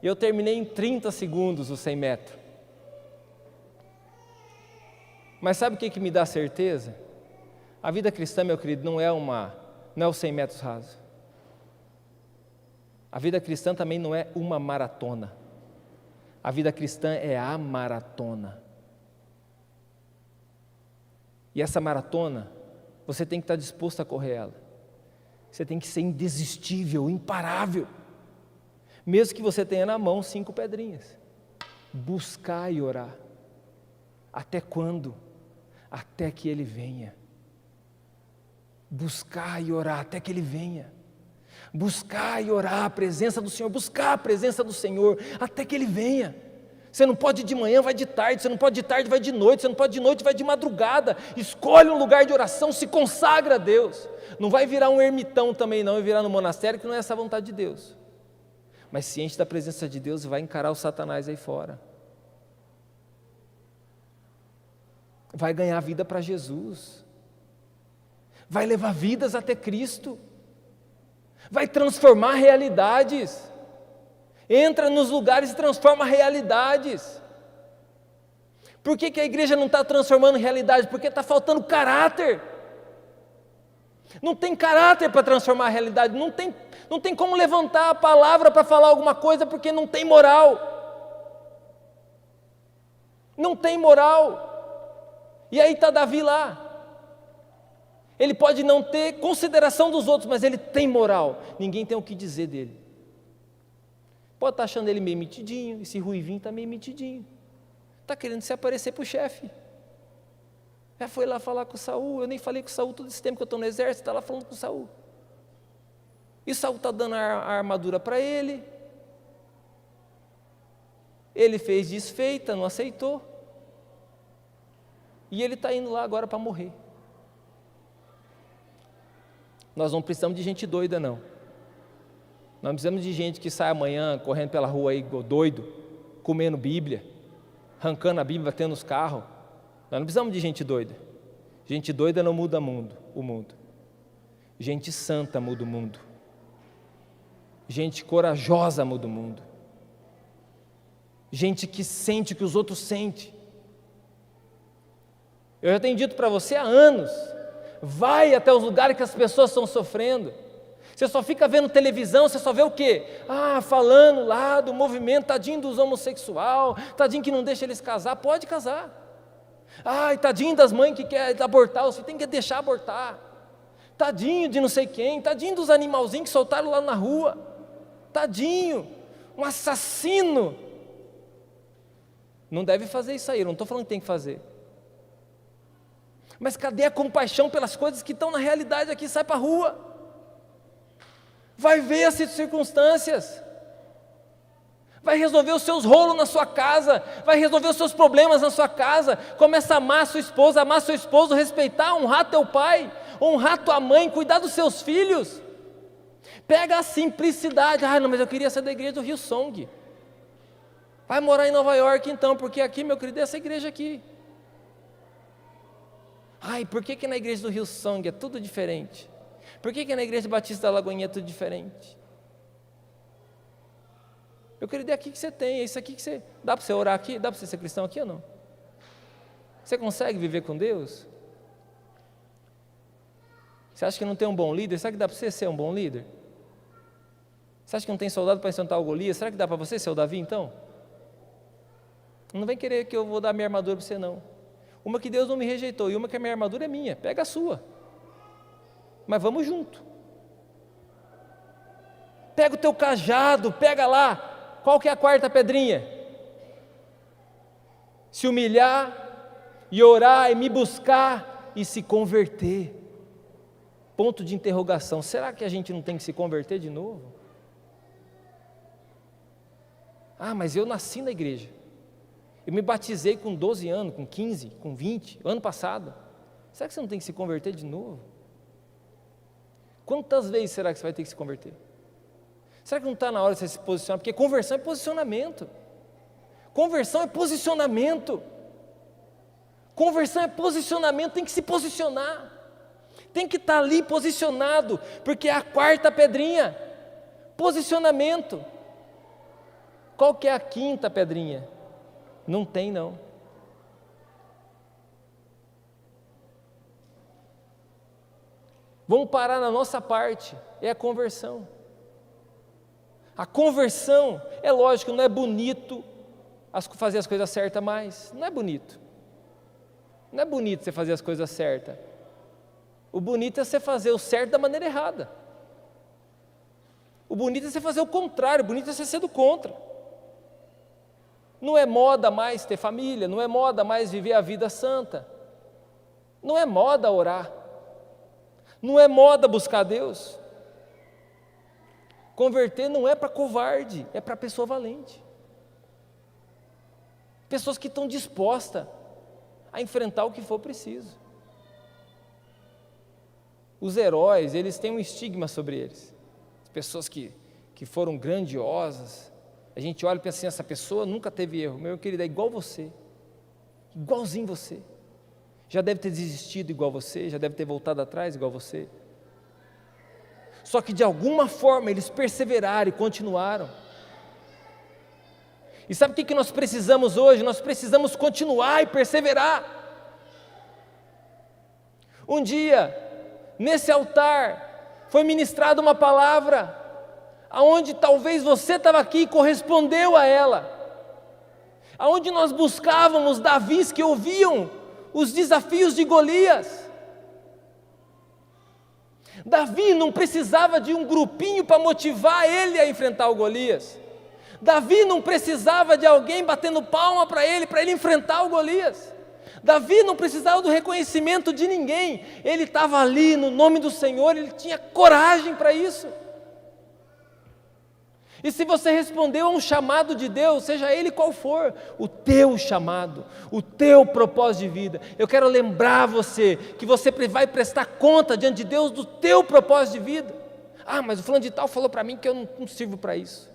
e eu terminei em 30 segundos os 100 metros. Mas sabe o que me dá certeza? A vida cristã, meu querido, não é os 100 metros rasos. A vida cristã também não é uma maratona. A vida cristã é a maratona. E essa maratona, você tem que estar disposto a correr ela. Você tem que ser indesistível, imparável. Mesmo que você tenha na mão 5 pedrinhas. Buscar e orar. Até quando? Até que Ele venha. Buscar e orar até que Ele venha. Buscar e orar a presença do Senhor. Buscar a presença do Senhor até que Ele venha. Você não pode ir de manhã, vai de tarde. Você não pode de tarde, vai de noite. Você não pode de noite, vai de madrugada. Escolhe um lugar de oração, se consagra a Deus. Não vai virar um ermitão também não, e virar no monastério, que não é essa a vontade de Deus. Mas ciente da presença de Deus, vai encarar o Satanás aí fora. Vai ganhar vida para Jesus. Vai levar vidas até Cristo. Vai transformar realidades. Entra nos lugares e transforma realidades. Por que a igreja não está transformando realidades? Porque está faltando caráter. Não tem caráter para transformar a realidade. Não tem como levantar a palavra para falar alguma coisa porque não tem moral. Não tem moral. E aí está Davi lá. Ele pode não ter consideração dos outros, mas ele tem moral. Ninguém tem o que dizer dele. Pode estar achando ele meio metidinho, esse ruivinho está meio metidinho. Está querendo se aparecer para o chefe. Já foi lá falar com o Saul, eu nem falei com o Saul todo esse tempo que eu estou no exército, está lá falando com o Saul. E o Saul está dando a armadura para ele. Ele fez desfeita, não aceitou. E ele está indo lá agora para morrer. Nós não precisamos de gente doida, não. Nós não precisamos de gente que sai amanhã correndo pela rua aí, doido, comendo Bíblia, arrancando a Bíblia, batendo nos carros. Nós não precisamos de gente doida. Gente doida não muda o mundo. Gente santa muda o mundo. Gente corajosa muda o mundo. Gente que sente o que os outros sentem. Eu já tenho dito para você há anos, vai até os lugares que as pessoas estão sofrendo. Você só fica vendo televisão, você só vê o quê? Falando lá do movimento, tadinho dos homossexuais, tadinho que não deixa eles casar. Pode casar. Tadinho das mães que querem abortar, você tem que deixar abortar. Tadinho de não sei quem, tadinho dos animalzinhos que soltaram lá na rua. Tadinho, um assassino Não deve fazer isso aí, eu não estou falando que tem que fazer. Mas cadê a compaixão pelas coisas que estão na realidade aqui? Sai para a rua. Vai ver as circunstâncias. Vai resolver os seus rolos na sua casa. Vai resolver os seus problemas na sua casa. Começa a amar sua esposa, amar seu esposo, respeitar, honrar teu pai, honrar tua mãe, cuidar dos seus filhos. Pega a simplicidade. Não, mas eu queria ser da igreja do Hillsong. Vai morar em Nova York então, porque aqui, meu querido, é essa igreja aqui. Por que na igreja do Hillsong é tudo diferente? Por que na igreja Batista da Lagoinha é tudo diferente? Eu queria dizer aqui que você tem, é isso aqui que você... Dá para você orar aqui? Dá para você ser cristão aqui ou não? Você consegue viver com Deus? Você acha que não tem um bom líder? Será que dá para você ser um bom líder? Você acha que não tem soldado para enfrentar o Golias? Será que dá para você ser o Davi então? Não vem querer que eu vou dar minha armadura para você não. Uma que Deus não me rejeitou e uma que a minha armadura é minha, pega a sua. Mas vamos junto. Pega o teu cajado, pega lá. Qual que é a quarta pedrinha? Se humilhar e orar e me buscar e se converter. Ponto de interrogação. Será que a gente não tem que se converter de novo? Mas eu nasci na igreja. Eu me batizei com 12 anos, com 15, com 20, ano passado. Será que você não tem que se converter de novo? Quantas vezes será que você vai ter que se converter? Será que não está na hora de você se posicionar? Porque conversão é posicionamento. Conversão é posicionamento. Conversão é posicionamento, tem que se posicionar. Tem que estar ali posicionado, porque é a quarta pedrinha. Posicionamento. Qual que é a quinta pedrinha? Não tem não. Vamos parar na nossa parte, é a conversão. A conversão, é lógico, não é bonito fazer as coisas certas mais, não é bonito. Não é bonito você fazer as coisas certas. O bonito é você fazer o certo da maneira errada. O bonito é você fazer o contrário, o bonito é você ser do contra. Não é moda mais ter família, não é moda mais viver a vida santa. Não é moda orar. Não é moda buscar Deus. Converter não é para covarde, é para pessoa valente. Pessoas que estão dispostas a enfrentar o que for preciso. Os heróis, eles têm um estigma sobre eles. As pessoas que foram grandiosas, a gente olha e pensa assim, essa pessoa nunca teve erro. Meu querido, é igual você, igualzinho você. Já deve ter desistido igual você, já deve ter voltado atrás igual você. Só que de alguma forma eles perseveraram e continuaram. E sabe o que nós precisamos hoje? Nós precisamos continuar e perseverar. Um dia, nesse altar, foi ministrada uma palavra, aonde talvez você estava aqui e correspondeu a ela, aonde nós buscávamos Davis que ouviam os desafios de Golias. Davi não precisava de um grupinho para motivar ele a enfrentar o Golias. Davi não precisava de alguém batendo palma para ele enfrentar o Golias. Davi não precisava do reconhecimento de ninguém, ele estava ali no nome do Senhor, ele tinha coragem para isso. E se você respondeu a um chamado de Deus, seja ele qual for, o teu chamado, o teu propósito de vida, eu quero lembrar você, que você vai prestar conta diante de Deus do teu propósito de vida. Mas o fulano de tal falou para mim que eu não sirvo para isso.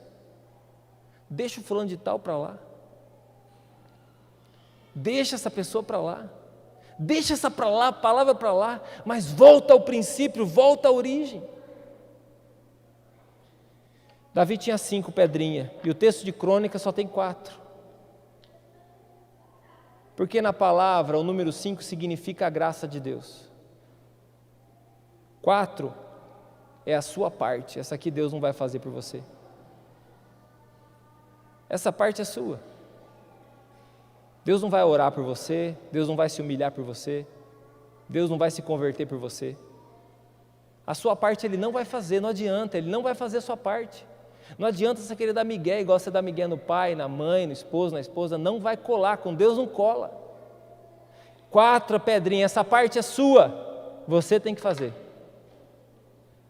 Deixa o fulano de tal para lá. Deixa essa pessoa para lá. Deixa essa palavra para lá, mas volta ao princípio, volta à origem. Davi tinha 5 pedrinhas, e o texto de Crônicas só tem 4. Porque na palavra o número 5 significa a graça de Deus. 4 é a sua parte, essa aqui Deus não vai fazer por você. Essa parte é sua. Deus não vai orar por você, Deus não vai se humilhar por você, Deus não vai se converter por você. A sua parte Ele não vai fazer, não adianta, Ele não vai fazer a sua parte. Não adianta você querer dar migué, igual você dá migué no pai, na mãe, no esposo, na esposa, não vai colar, com Deus não cola. 4 pedrinhas, essa parte é sua, você tem que fazer.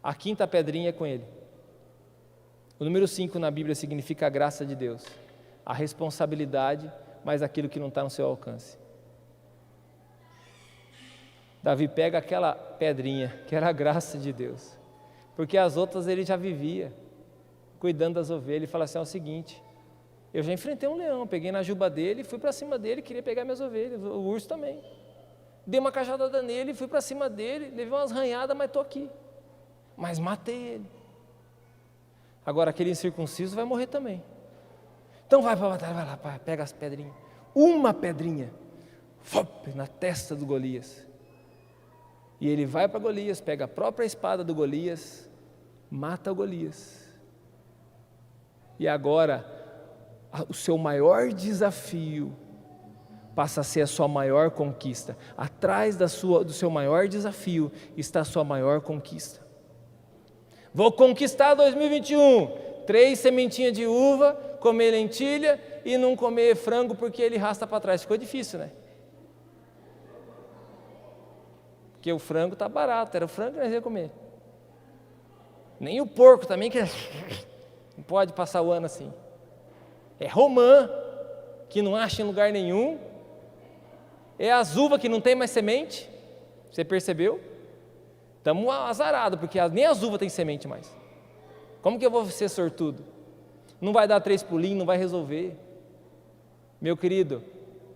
A 5ª pedrinha é com Ele. O número 5 na Bíblia significa a graça de Deus, a responsabilidade, mas aquilo que não está no seu alcance. Davi pega aquela pedrinha, que era a graça de Deus, porque as outras ele já vivia, cuidando das ovelhas, e fala assim, é o seguinte, eu já enfrentei um leão, peguei na juba dele, fui para cima dele, queria pegar minhas ovelhas, o urso também, dei uma cajadada nele, fui para cima dele, levei umas ranhadas, mas estou aqui, mas matei ele. Agora aquele incircunciso vai morrer também, então vai para a batalha, vai lá, pega as pedrinhas, uma pedrinha, na testa do Golias, e ele vai para Golias, pega a própria espada do Golias, mata o Golias. E agora, o seu maior desafio passa a ser a sua maior conquista. Atrás do seu maior desafio está a sua maior conquista. Vou conquistar 2021, 3 sementinhas de uva, comer lentilha e não comer frango porque ele arrasta para trás. Ficou difícil, né? Porque o frango está barato, era o frango que nós ia comer. Nem o porco também, que não pode passar o ano assim. É romã, que não acha em lugar nenhum. É as uvas que não tem mais semente. Você percebeu? Estamos azarados, porque nem as uvas tem semente mais. Como que eu vou ser sortudo? Não vai dar 3 pulinhos, não vai resolver. Meu querido,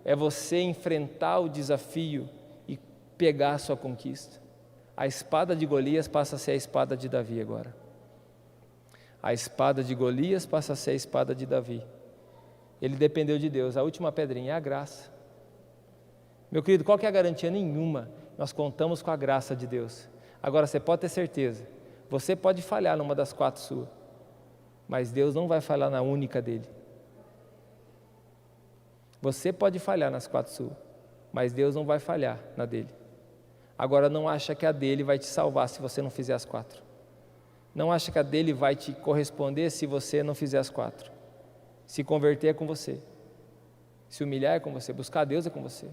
é você enfrentar o desafio e pegar a sua conquista. A espada de Golias passa a ser a espada de Davi agora. A espada de Golias passa a ser a espada de Davi. Ele dependeu de Deus. A última pedrinha é a graça. Meu querido, qual que é a garantia? Nenhuma. Nós contamos com a graça de Deus. Agora, você pode ter certeza, você pode falhar numa das 4 suas, mas Deus não vai falhar na única dele. Você pode falhar nas 4 suas, mas Deus não vai falhar na dele. Agora, não acha que a dele vai te salvar se você não fizer as 4. Não acha que a dele vai te corresponder se você não fizer as 4. Se converter é com você. Se humilhar é com você. Buscar Deus é com você.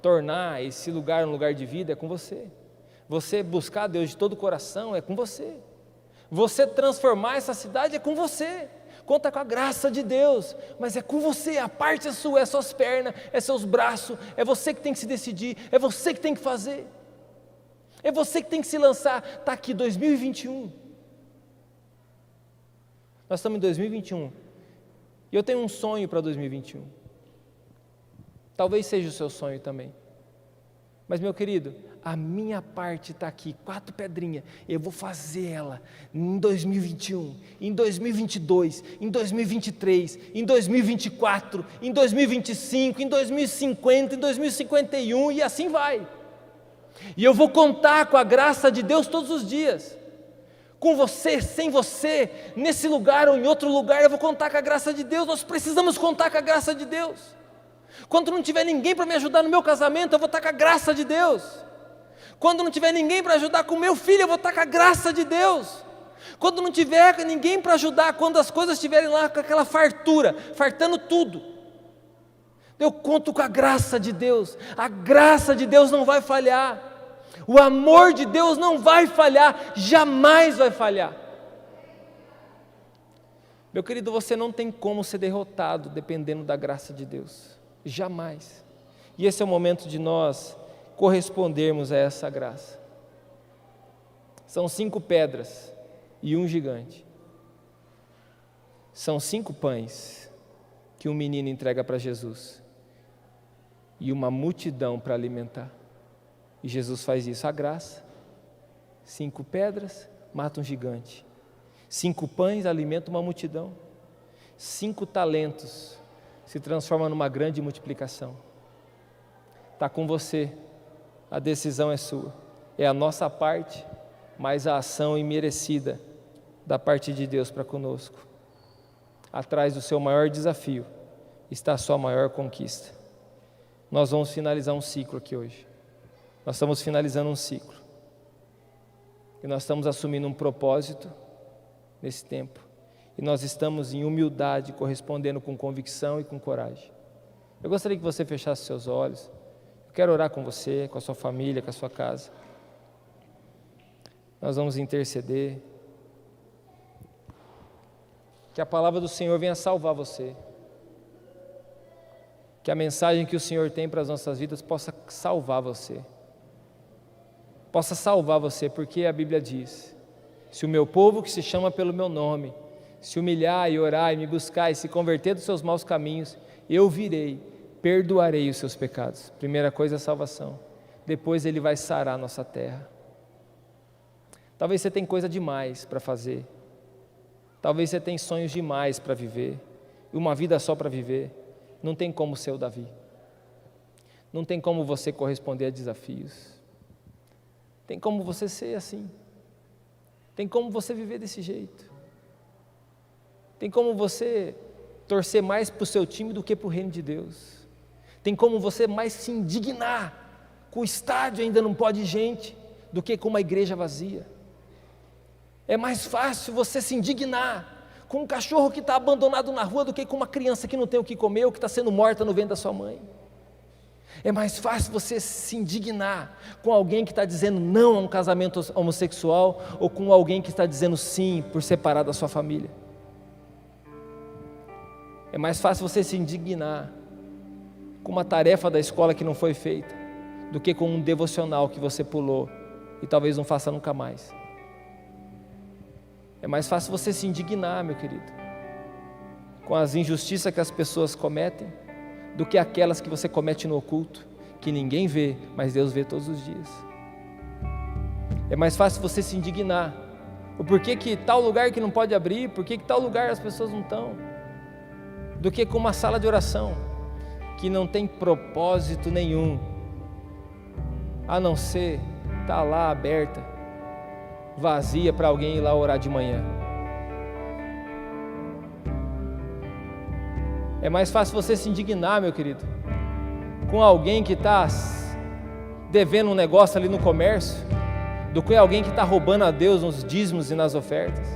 Tornar esse lugar um lugar de vida é com você. Você buscar Deus de todo o coração é com você. Você transformar essa cidade é com você. Conta com a graça de Deus, mas é com você, a parte é sua, é suas pernas, é seus braços, é você que tem que se decidir, é você que tem que fazer. É você que tem que se lançar. Está aqui 2021. Nós estamos em 2021. E eu tenho um sonho para 2021. Talvez seja o seu sonho também. Mas, meu querido, a minha parte está aqui, 4 pedrinhas. Eu vou fazer ela em 2021, em 2022, em 2023, em 2024, em 2025, em 2050, em 2051 e assim vai. E eu vou contar com a graça de Deus todos os dias. Com você, sem você, nesse lugar ou em outro lugar, eu vou contar com a graça de Deus. Nós precisamos contar com a graça de Deus. Quando não tiver ninguém para me ajudar no meu casamento, eu vou estar com a graça de Deus. Quando não tiver ninguém para ajudar com o meu filho, eu vou estar com a graça de Deus. Quando não tiver ninguém para ajudar, quando as coisas estiverem lá com aquela fartura, fartando tudo, eu conto com a graça de Deus. A graça de Deus não vai falhar. O amor de Deus não vai falhar, jamais vai falhar. Meu querido, você não tem como ser derrotado dependendo da graça de Deus, jamais. E esse é o momento de nós correspondermos a essa graça. São 5 pedras e um gigante. São 5 pães que um menino entrega para Jesus e uma multidão para alimentar. E Jesus faz isso, a graça. 5 pedras mata um gigante. 5 pães alimenta uma multidão. 5 talentos se transforma numa grande multiplicação. Está com você, a decisão é sua. É a nossa parte, mas a ação imerecida da parte de Deus para conosco. Atrás do seu maior desafio está a sua maior conquista. Nós vamos finalizar um ciclo aqui hoje. Nós estamos finalizando um ciclo. E nós estamos assumindo um propósito nesse tempo. e nós estamos em humildade, correspondendo com convicção e com coragem. Eu gostaria que você fechasse seus olhos. Eu quero orar com você, com a sua família, com a sua casa. Nós vamos interceder. Que a palavra do Senhor venha salvar você. Que a mensagem que o Senhor tem para as nossas vidas possa salvar você. Possa salvar você, porque a Bíblia diz: se o meu povo que se chama pelo meu nome se humilhar e orar e me buscar e se converter dos seus maus caminhos, eu virei, perdoarei os seus pecados. Primeira coisa é a salvação. Depois Ele vai sarar a nossa terra. Talvez você tenha coisa demais para fazer. Talvez você tenha sonhos demais para viver. Uma vida só para viver. Não tem como ser o Davi. Não tem como você corresponder a desafios. Tem como você ser assim. Tem como você viver desse jeito. Tem como você torcer mais para o seu time do que para o reino de Deus. Tem como você mais se indignar com o estádio ainda não pode gente do que com uma igreja vazia. É mais fácil você se indignar com um cachorro que está abandonado na rua do que com uma criança que não tem o que comer ou que está sendo morta no ventre da sua mãe. É mais fácil você se indignar com alguém que está dizendo não a um casamento homossexual ou com alguém que está dizendo sim por separar da sua família. É mais fácil você se indignar com uma tarefa da escola que não foi feita do que com um devocional que você pulou e talvez não faça nunca mais. É mais fácil você se indignar, meu querido, com as injustiças que as pessoas cometem do que aquelas que você comete no oculto, que ninguém vê, mas Deus vê todos os dias. É mais fácil você se indignar o porquê que tal lugar que não pode abrir, porquê que tal lugar as pessoas não estão, do que com uma sala de oração que não tem propósito nenhum, a não ser estar lá aberta, vazia para alguém ir lá orar de manhã. É mais fácil você se indignar, meu querido, com alguém que está devendo um negócio ali no comércio, do que alguém que está roubando a Deus nos dízimos e nas ofertas.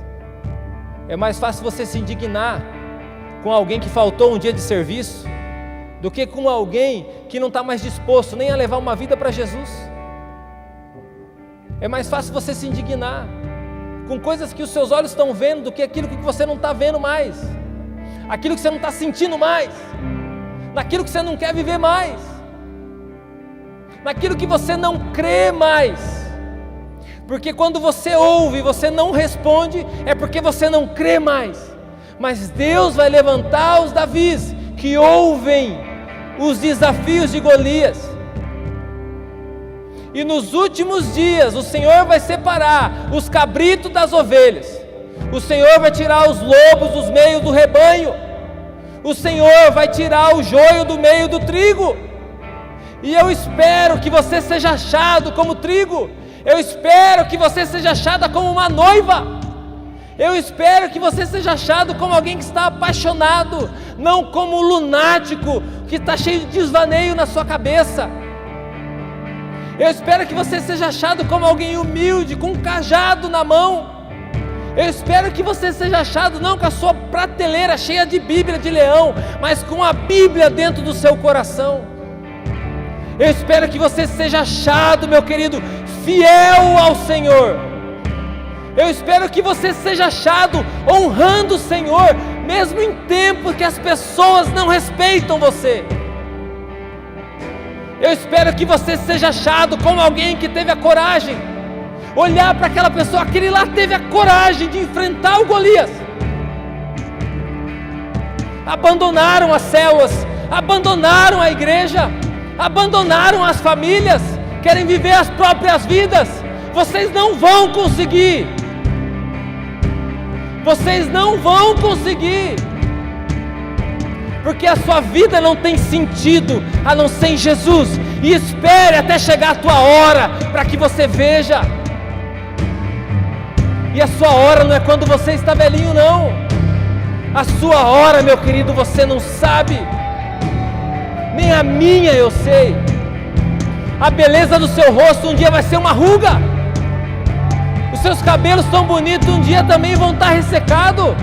É mais fácil você se indignar com alguém que faltou um dia de serviço, do que com alguém que não está mais disposto nem a levar uma vida para Jesus. É mais fácil você se indignar com coisas que os seus olhos estão vendo do que aquilo que você não está vendo mais, aquilo que você não está sentindo mais, naquilo que você não quer viver mais, naquilo que você não crê mais. Porque quando você ouve e você não responde, é porque você não crê mais. Mas Deus vai levantar os Davis que ouvem os desafios de Golias. E nos últimos dias o Senhor vai separar os cabritos das ovelhas. O Senhor vai tirar os lobos dos meios do rebanho. O Senhor vai tirar o joio do meio do trigo. E eu espero que você seja achado como trigo. Eu espero que você seja achada como uma noiva. Eu espero que você seja achado como alguém que está apaixonado, não como um lunático que está cheio de desvaneio na sua cabeça. Eu espero que você seja achado como alguém humilde, com um cajado na mão. Eu espero que você seja achado não com a sua prateleira cheia de Bíblia de leão, mas com a Bíblia dentro do seu coração. Eu espero que você seja achado, meu querido, fiel ao Senhor. Eu espero que você seja achado honrando o Senhor, mesmo em tempos que as pessoas não respeitam você. Eu espero que você seja achado como alguém que teve a coragem, olhar para aquela pessoa, aquele lá teve a coragem de enfrentar o Golias. Abandonaram as células, abandonaram a igreja, abandonaram as famílias, querem viver as próprias vidas. Vocês não vão conseguir. Vocês não vão conseguir. Porque a sua vida não tem sentido a não ser em Jesus. E espere até chegar a tua hora, para que você veja. E a sua hora não é quando você está velhinho, não. A sua hora, meu querido, você não sabe. Nem a minha eu sei. A beleza do seu rosto um dia vai ser uma ruga. Os seus cabelos tão bonitos um dia também vão estar ressecados.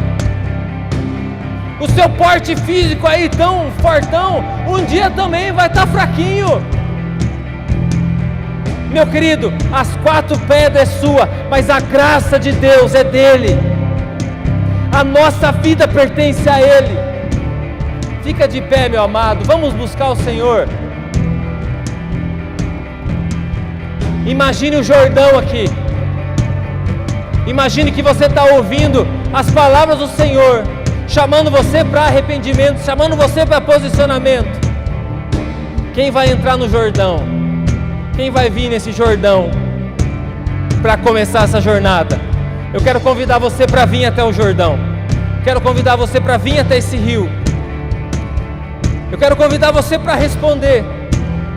O seu porte físico aí tão fortão, um dia também vai estar fraquinho. Meu querido, as 4 pedras é sua, mas a graça de Deus é dele. A nossa vida pertence a Ele. Fica de pé, meu amado, vamos buscar o Senhor. Imagine o Jordão aqui. Imagine que você está ouvindo as palavras do Senhor, chamando você para arrependimento, chamando você para posicionamento. Quem vai entrar no Jordão? Quem vai vir nesse Jordão para começar essa jornada? Eu quero convidar você para vir até o Jordão. Quero convidar você para vir até esse rio. Eu quero convidar você para responder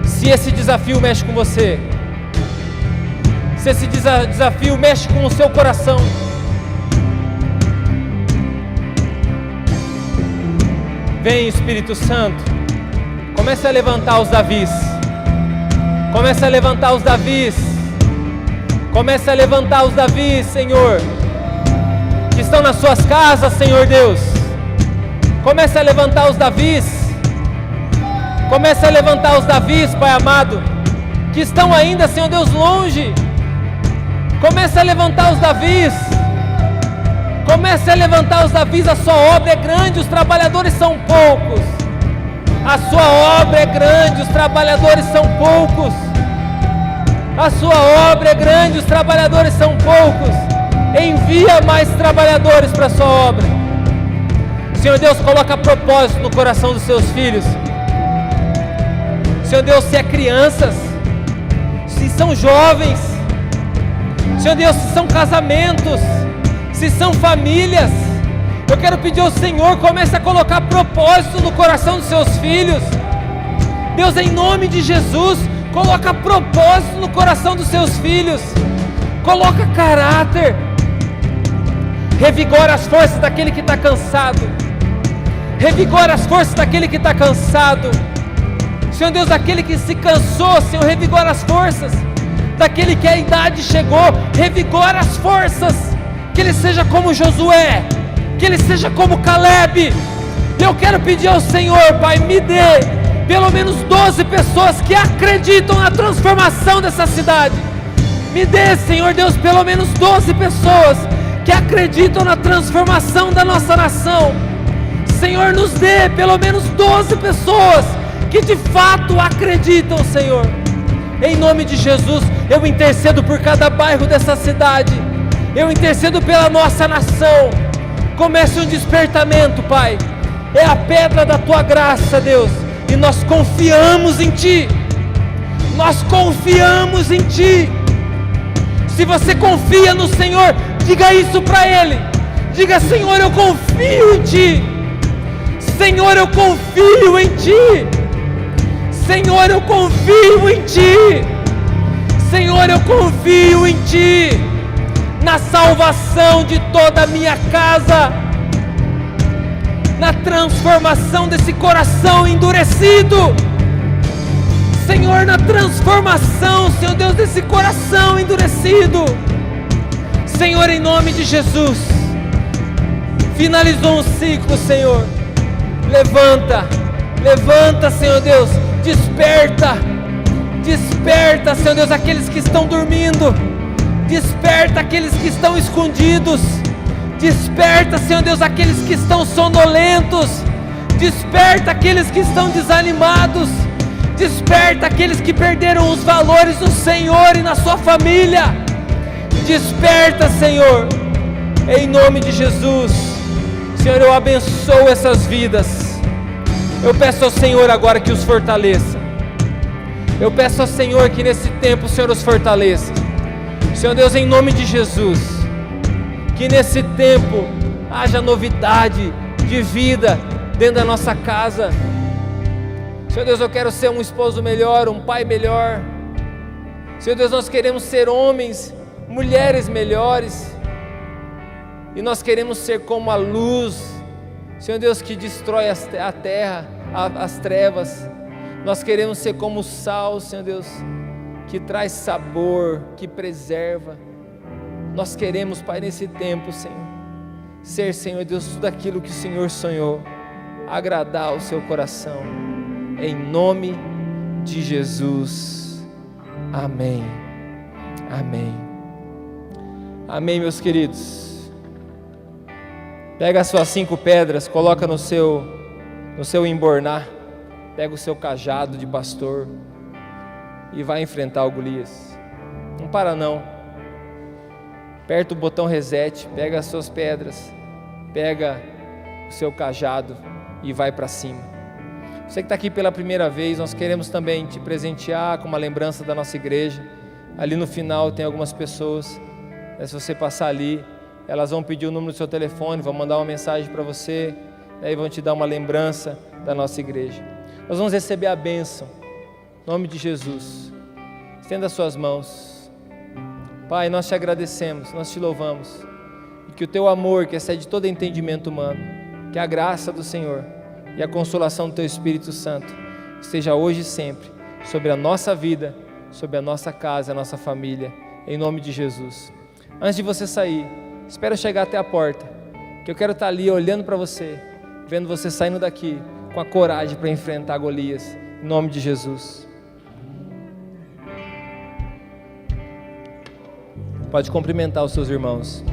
se esse desafio mexe com você. Se esse desafio mexe com o seu coração. Vem, Espírito Santo. Comece a levantar os Davis. Comece a levantar os Davis. Comece a levantar os Davis, Senhor, que estão nas suas casas, Senhor Deus. Comece a levantar os Davis. Comece a levantar os Davis, Pai amado, que estão ainda, Senhor Deus, longe. Comece a levantar os Davis. Comece a levantar os Davis. A sua obra é grande, os trabalhadores são poucos. A sua obra é grande, os trabalhadores são poucos. A sua obra é grande, os trabalhadores são poucos. Envia mais trabalhadores para a sua obra. Senhor Deus, coloca propósito no coração dos seus filhos. Senhor Deus, se é crianças, se são jovens, Senhor Deus, se são casamentos, se são famílias, eu quero pedir ao Senhor, comece a colocar propósito no coração dos seus filhos. Deus, em nome de Jesus, coloca propósito no coração dos seus filhos. Coloca caráter. Revigora as forças daquele que está cansado. Revigora as forças daquele que está cansado. Senhor Deus, daquele que se cansou, Senhor, revigora as forças. Daquele que a idade chegou, revigora as forças. Que ele seja como Josué, que ele seja como Caleb. Eu quero pedir ao Senhor, Pai, me dê pelo menos 12 pessoas que acreditam na transformação dessa cidade. Me dê, Senhor Deus, pelo menos 12 pessoas que acreditam na transformação da nossa nação. Senhor, nos dê pelo menos 12 pessoas que de fato acreditam, Senhor. Em nome de Jesus, eu intercedo por cada bairro dessa cidade. Eu intercedo pela nossa nação. Comece um despertamento, Pai. É a pedra da Tua graça, Deus. E nós confiamos em Ti. Nós confiamos em Ti. Se você confia no Senhor, diga isso para Ele. Diga: Senhor, eu confio em Ti. Senhor, eu confio em Ti. Senhor, eu confio em Ti. Senhor, eu confio em Ti. Na salvação de toda a minha casa. Na transformação desse coração endurecido. Senhor, na transformação, Senhor Deus, desse coração endurecido. Senhor, em nome de Jesus. Finalizou um ciclo, Senhor. Levanta, levanta, Senhor Deus. Desperta, desperta, Senhor Deus, aqueles que estão dormindo. Desperta aqueles que estão escondidos. Desperta, Senhor Deus, aqueles que estão sonolentos. Desperta aqueles que estão desanimados. Desperta aqueles que perderam os valores do Senhor e na sua família. Desperta, Senhor, em nome de Jesus. Senhor, eu abençoo essas vidas. Eu peço ao Senhor agora que os fortaleça. Eu peço ao Senhor que nesse tempo o Senhor os fortaleça. Senhor Deus, em nome de Jesus, que nesse tempo haja novidade de vida dentro da nossa casa. Senhor Deus, eu quero ser um esposo melhor, um pai melhor. Senhor Deus, nós queremos ser homens, mulheres melhores. E nós queremos ser como a luz, Senhor Deus, que destrói a terra, as trevas. Nós queremos ser como o sal, Senhor Deus, que traz sabor, que preserva. Nós queremos, Pai, nesse tempo, Senhor, ser, Senhor Deus, tudo aquilo que o Senhor sonhou. agradar o seu coração. Em nome de Jesus. Amém. Amém. Amém, meus queridos. Pega as suas 5 pedras, coloca no seu embornar. Pega o seu cajado de pastor e vai enfrentar o Golias. Não para não. Aperta o botão reset, pega as suas pedras, pega o seu cajado e vai para cima. Você que está aqui pela primeira vez, nós queremos também te presentear com uma lembrança da nossa igreja. Ali no final tem algumas pessoas, se você passar ali, elas vão pedir o número do seu telefone, vão mandar uma mensagem para você, e vão te dar uma lembrança da nossa igreja. Nós vamos receber a bênção, em nome de Jesus. Estenda as suas mãos. Pai, nós te agradecemos, nós te louvamos, e que o teu amor, que excede todo entendimento humano, que a graça do Senhor e a consolação do teu Espírito Santo esteja hoje e sempre sobre a nossa vida, sobre a nossa casa, a nossa família, em nome de Jesus. Antes de você sair, espera eu chegar até a porta, que eu quero estar ali olhando para você, vendo você saindo daqui com a coragem para enfrentar Golias, em nome de Jesus. Pode cumprimentar os seus irmãos.